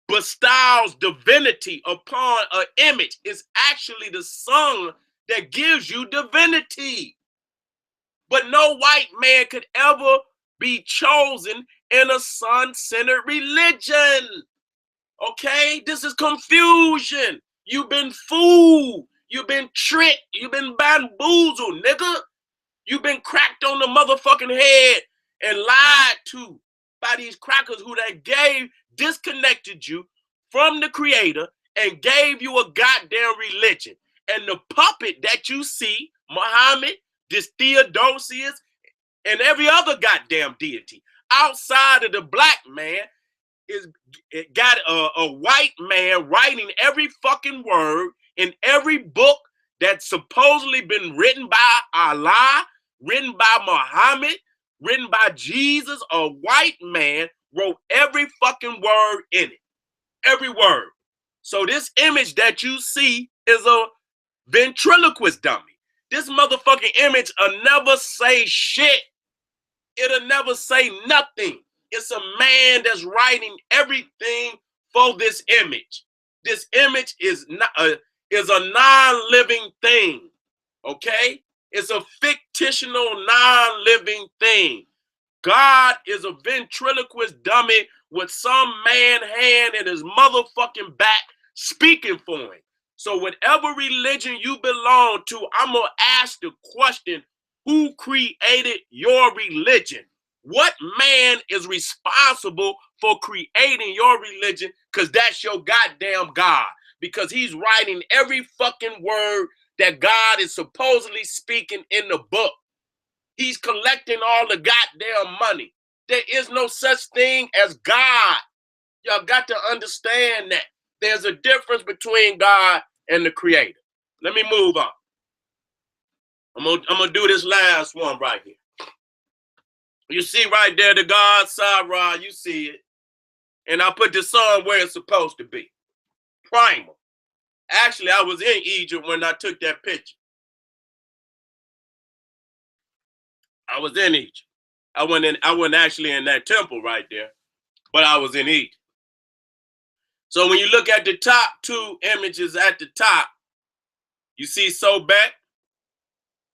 bestows divinity upon an image. It's actually the sun that gives you divinity. But no white man could ever be chosen in a sun-centered religion. Okay? This is confusion. You've been fooled. You've been tricked. You've been bamboozled, nigga. You've been cracked on the motherfucking head and lied to by these crackers who they disconnected you from the creator and gave you a goddamn religion. And the puppet that you see, Muhammad, this Theodosius, and every other goddamn deity outside of the black man, is it got a white man writing every fucking word in every book that's supposedly been written by Allah, written by Muhammad, written by Jesus. A white man wrote every fucking word in it. Every word. So this image that you see is a ventriloquist dummy. This motherfucking image will never say shit. It'll never say nothing. It's a man that's writing everything for this image. This image is not a non-living thing. Okay? It's a fictional non-living thing. God is a ventriloquist dummy with some man hand in his motherfucking back speaking for him. So whatever religion you belong to, I'm going to ask the question, who created your religion? What man is responsible for creating your religion? Because that's your goddamn God. Because he's writing every fucking word that God is supposedly speaking in the book. He's collecting all the goddamn money. There is no such thing as God. Y'all got to understand that. There's a difference between God and the creator. Let me move on. I'm gonna do this last one right here. You see right there the God Sarah, you see it. And I put the sun where it's supposed to be. Primal. Actually, I was in Egypt when I took that picture. I was in Egypt. I wasn't actually in that temple right there, but I was in Egypt. So when you look at the top two images at the top, you see Sobek,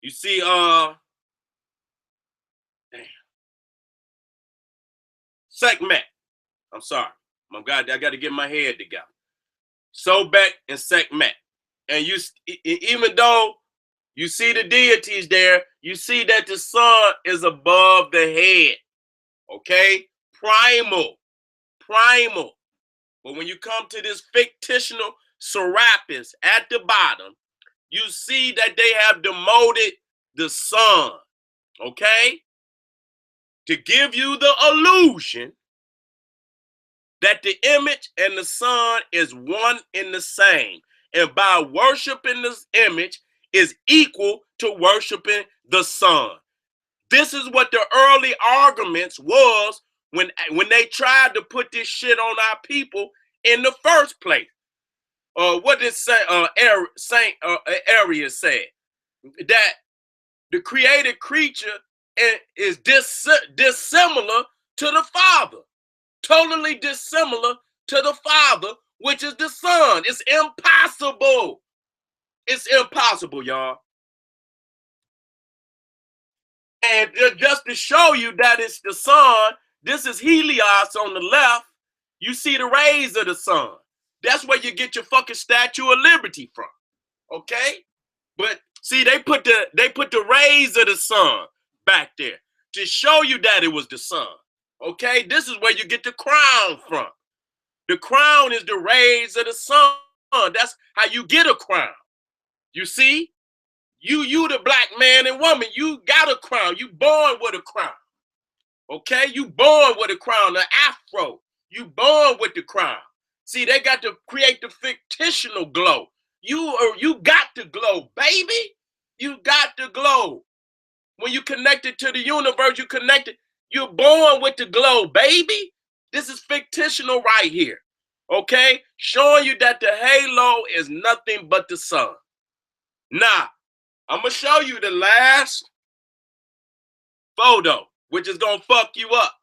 you see Sekhmet. I'm sorry. I got to get my head together. Sobek and Sekhmet. And you, even though you see the deities there, you see that the sun is above the head. Okay? Primal. But when you come to this fictional Serapis at the bottom, you see that they have demoted the sun. Okay? To give you the illusion that the image and the sun is one and the same. And by worshiping this image is equal to worshiping the sun. This is what the early arguments was when they tried to put this shit on our people in the first place. What did Saint Arius say? That the created creature is dissimilar to the Father. Totally dissimilar to the Father, which is the Son. It's impossible. It's impossible, y'all. And just to show you that it's the sun, this is Helios on the left. You see the rays of the sun. That's where you get your fucking Statue of Liberty from. Okay? But see, they put the rays of the sun back there to show you that it was the sun. Okay? This is where you get the crown from. The crown is the rays of the sun. That's how you get a crown. You see? You the black man and woman, you got a crown. You born with a crown. Okay? You born with a crown, an afro. You born with the crown. See, they got to create the fictional glow. You got to glow, baby. You got to glow. When you connected to the universe, you connected. You're born with the glow, baby. This is fictional right here. Okay? Showing you that the halo is nothing but the sun. Now, I'm going to show you the last photo, which is going to fuck you up.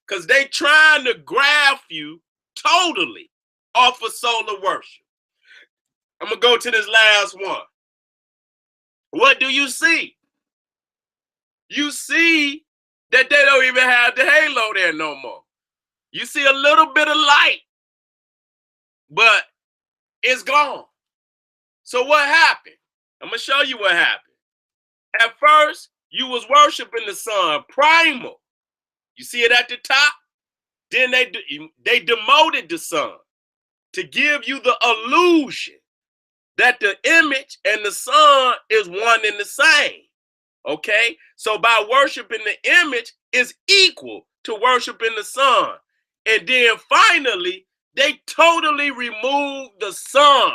Because they trying to graft you totally off of solar worship. I'm going to go to this last one. What do you see? You see that they don't even have the halo there no more. You see a little bit of light, but it's gone. So what happened? I'm going to show you what happened. At first, you was worshiping the sun, primal. You see it at the top? Then they demoted the sun to give you the illusion that the image and the sun is one and the same. Okay? So by worshiping the image is equal to worshiping the sun. And then finally, they totally removed the sun.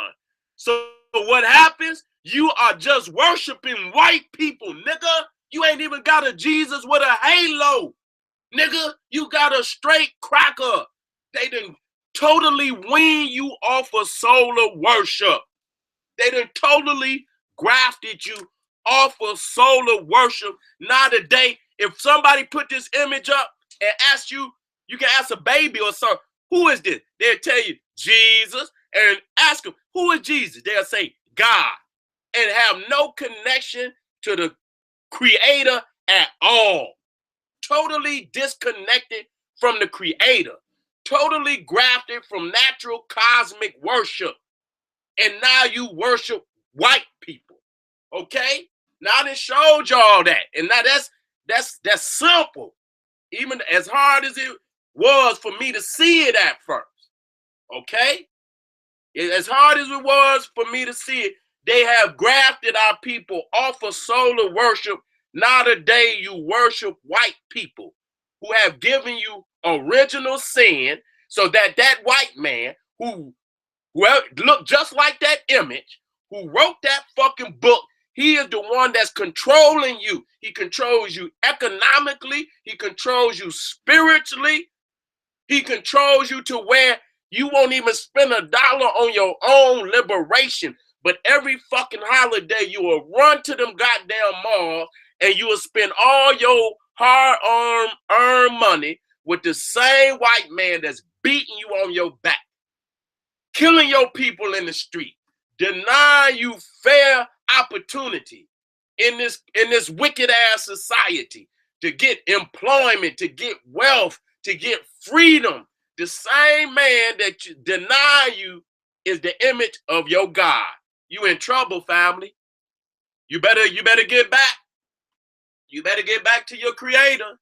So what happens? You are just worshiping white people, nigga. You ain't even got a Jesus with a halo, nigga. You got a straight cracker. They done totally wean you off of solar worship. They done totally grafted you off of solar worship. Now today, if somebody put this image up and ask you, you can ask a baby or something, who is this? They'll tell you Jesus, and ask them, who is Jesus? They'll say God, and have no connection to the creator at all. Totally disconnected from the creator. Totally grafted from natural cosmic worship. And now you worship white people. Okay? Now I done showed y'all that. And now that's simple. Even as hard as it was for me to see it at first. Okay? As hard as it was for me to see it, they have grafted our people off of solar worship. Now today you worship white people who have given you original sin, so that white man who looked just like that image, who wrote that fucking book, he is the one that's controlling you. He controls you economically. He controls you spiritually. He controls you to where you won't even spend $1 on your own liberation. But every fucking holiday, you will run to them goddamn malls and you will spend all your hard-earned money with the same white man that's beating you on your back, killing your people in the street, deny you fair opportunity in this wicked-ass society to get employment, to get wealth, to get freedom. The same man that deny you is the image of your God. You in trouble, family. You better get back. You better get back to your creator.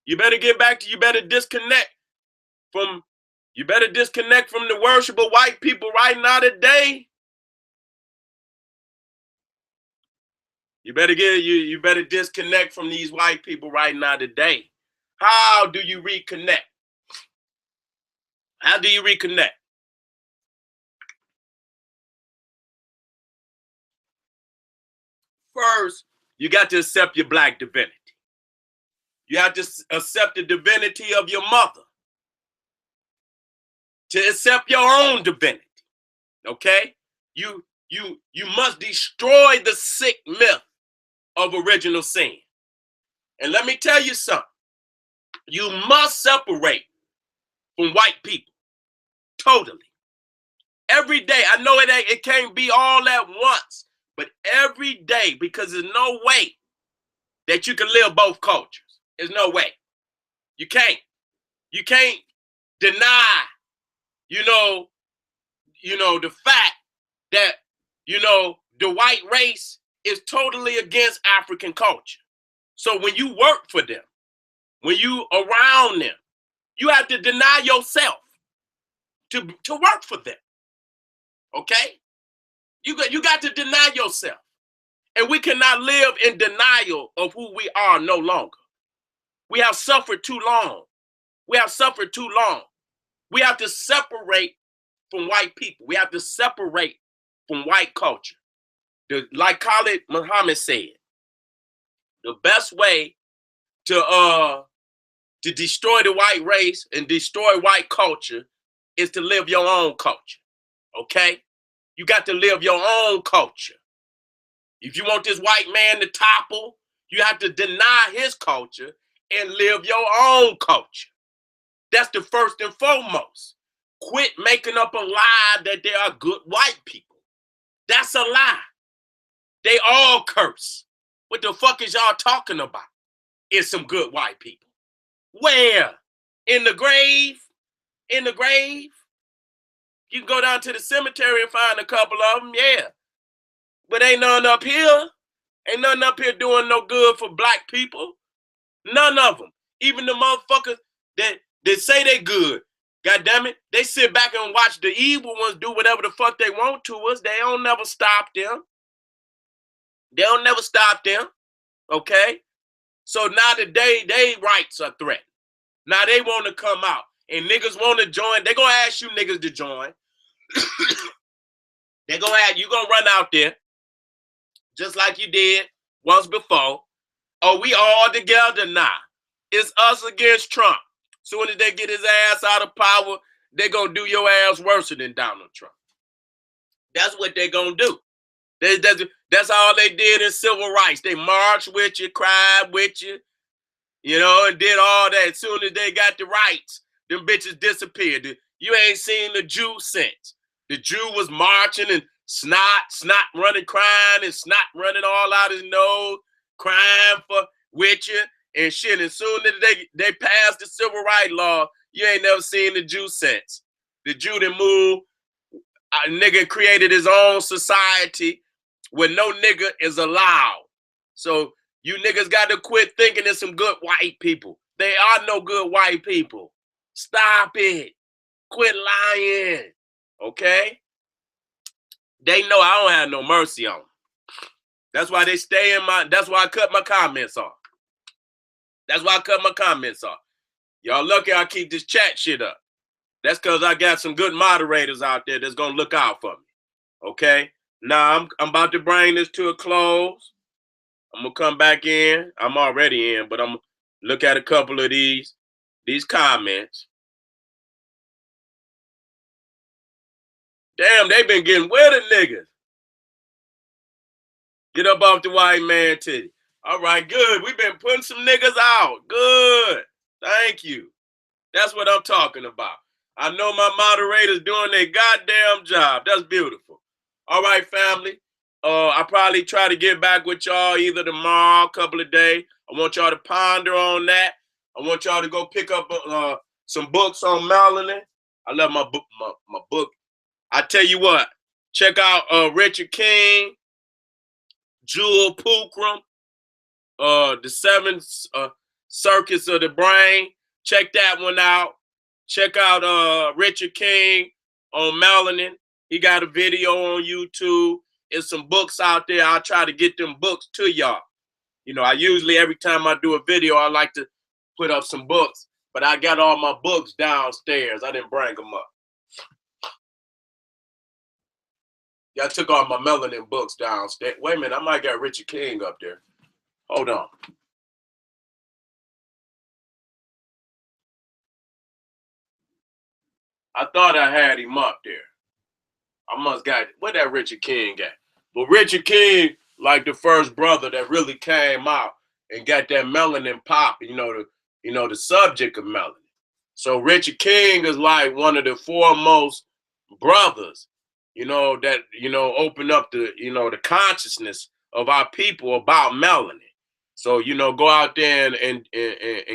You better disconnect from the worship of white people right now today. You better disconnect from these white people right now today. How do you reconnect? How do you reconnect? First, you got to accept your black divinity. You have to accept the divinity of your mother. To accept your own divinity. Okay? You must destroy the sick myth of original sin. And let me tell you something. You must separate from white people. Totally. Every day. I know it can't be all at once, every day, because there's no way that you can live both cultures. There's no way. You can't. You can't deny, the fact that, the white race is totally against African culture. So when you work for them, when you around them, you have to deny yourself to work for them. Okay? You got to deny yourself. And we cannot live in denial of who we are no longer. We have suffered too long. We have suffered too long. We have to separate from white people. We have to separate from white culture. Like Khalid Muhammad said, the best way to destroy the white race and destroy white culture is to live your own culture. Okay? You got to live your own culture. If you want this white man to topple, you have to deny his culture and live your own culture. That's the first and foremost. Quit making up a lie that there are good white people. That's a lie. They all curse. What the fuck is y'all talking about? It's some good white people. Where? In the grave? In the grave? You can go down to the cemetery and find a couple of them, yeah. But ain't none up here. Ain't nothing up here doing no good for black people. None of them. Even the motherfuckers that say they good. God damn it. They sit back and watch the evil ones do whatever the fuck they want to us. They don't never stop them. They don't never stop them. Okay? So now today, they rights are threatened. Now they want to come out. And niggas want to join. They gonna ask you niggas to join. They gonna ask you gonna run out there. Just like you did once before. Oh, we all together now. It's us against Trump. Soon as they get his ass out of power, they gonna do your ass worse than Donald Trump. That's what they gonna do. That's all they did in civil rights. They marched with you, cried with you, and did all that. As soon as they got the rights, them bitches disappeared. You ain't seen the Jew since. The Jew was marching and snot running, crying, and snot running all out his nose, crying with you and shit. As soon as they passed the civil rights law, you ain't never seen the Jew since. The Jew that moved, a nigga created his own society where no nigga is allowed. So you niggas got to quit thinking there's some good white people. They are no good white people. Stop it. Quit lying. Okay? They know I don't have no mercy on them. That's why they stay in that's why I cut my comments off. That's why I cut my comments off. Y'all lucky I keep this chat shit up. That's because I got some good moderators out there that's going to look out for me. Okay? Now, I'm about to bring this to a close. I'm going to come back in. I'm already in, but I'm going to look at a couple of these comments. Damn, they been getting with the niggas. Get up off the white man titty. All right, good. We've been putting some niggas out. Good. Thank you. That's what I'm talking about. I know my moderators doing their goddamn job. That's beautiful. All right, family. I'll probably try to get back with y'all either tomorrow, a couple of days. I want y'all to ponder on that. I want y'all to go pick up some books on melanin. I love my book. I tell you what, check out Richard King, Jewel Pookrum, The Seven Circuits of the Brain. Check that one out. Check out Richard King on melanin. He got a video on YouTube. There's some books out there. I'll try to get them books to y'all. I usually, every time I do a video, I like to put up some books. But I got all my books downstairs. I didn't bring them up. Yeah, I took all my melanin books downstairs. Wait a minute, I might got Richard King up there. Hold on. I thought I had him up there. I must got where that Richard King at? But Richard King, like the first brother that really came out and got that melanin pop, the subject of melanin. So Richard King is like one of the foremost brothers, that opened up the consciousness of our people about melanin. So, you know, go out there and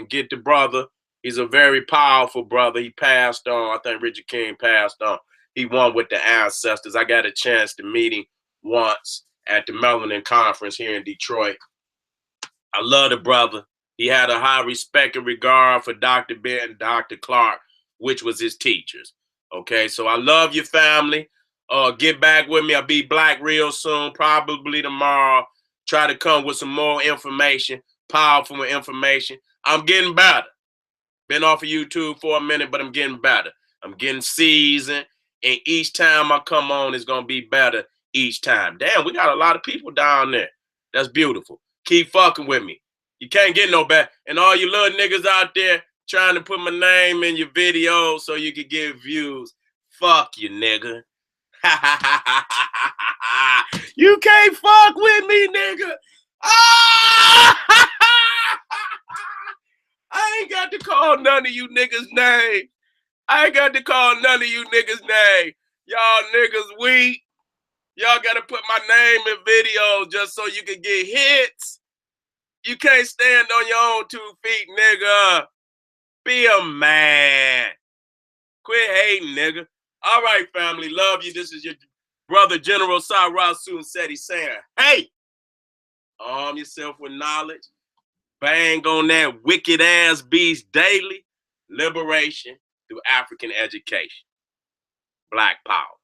get the brother. He's a very powerful brother. He passed on. I think Richard King passed on. He won with the ancestors. I got a chance to meet him once at the Melanin Conference here in Detroit. I love the brother. He had a high respect and regard for Dr. Ben and Dr. Clark, which was his teachers. Okay, so I love your family. Get back with me. I'll be black real soon, probably tomorrow. Try to come with some more information, powerful information. I'm getting better. Been off of YouTube for a minute, but I'm getting better. I'm getting seasoned, and each time I come on, it's going to be better each time. Damn, we got a lot of people down there. That's beautiful. Keep fucking with me. You can't get no better. And all you little niggas out there trying to put my name in your videos so you can get views. Fuck you, nigga. You can't fuck with me, nigga. I ain't got to call none of you niggas' names. I ain't got to call none of you niggas' names. Y'all niggas weak. Y'all got to put my name in videos just so you can get hits. You can't stand on your own 2 feet, nigga. Be a man. Quit hating, nigga. All right, family. Love you. This is your brother, General Sarah Sunsetti, saying, hey, arm yourself with knowledge. Bang on that wicked ass beast daily. Liberation through African education. Black power.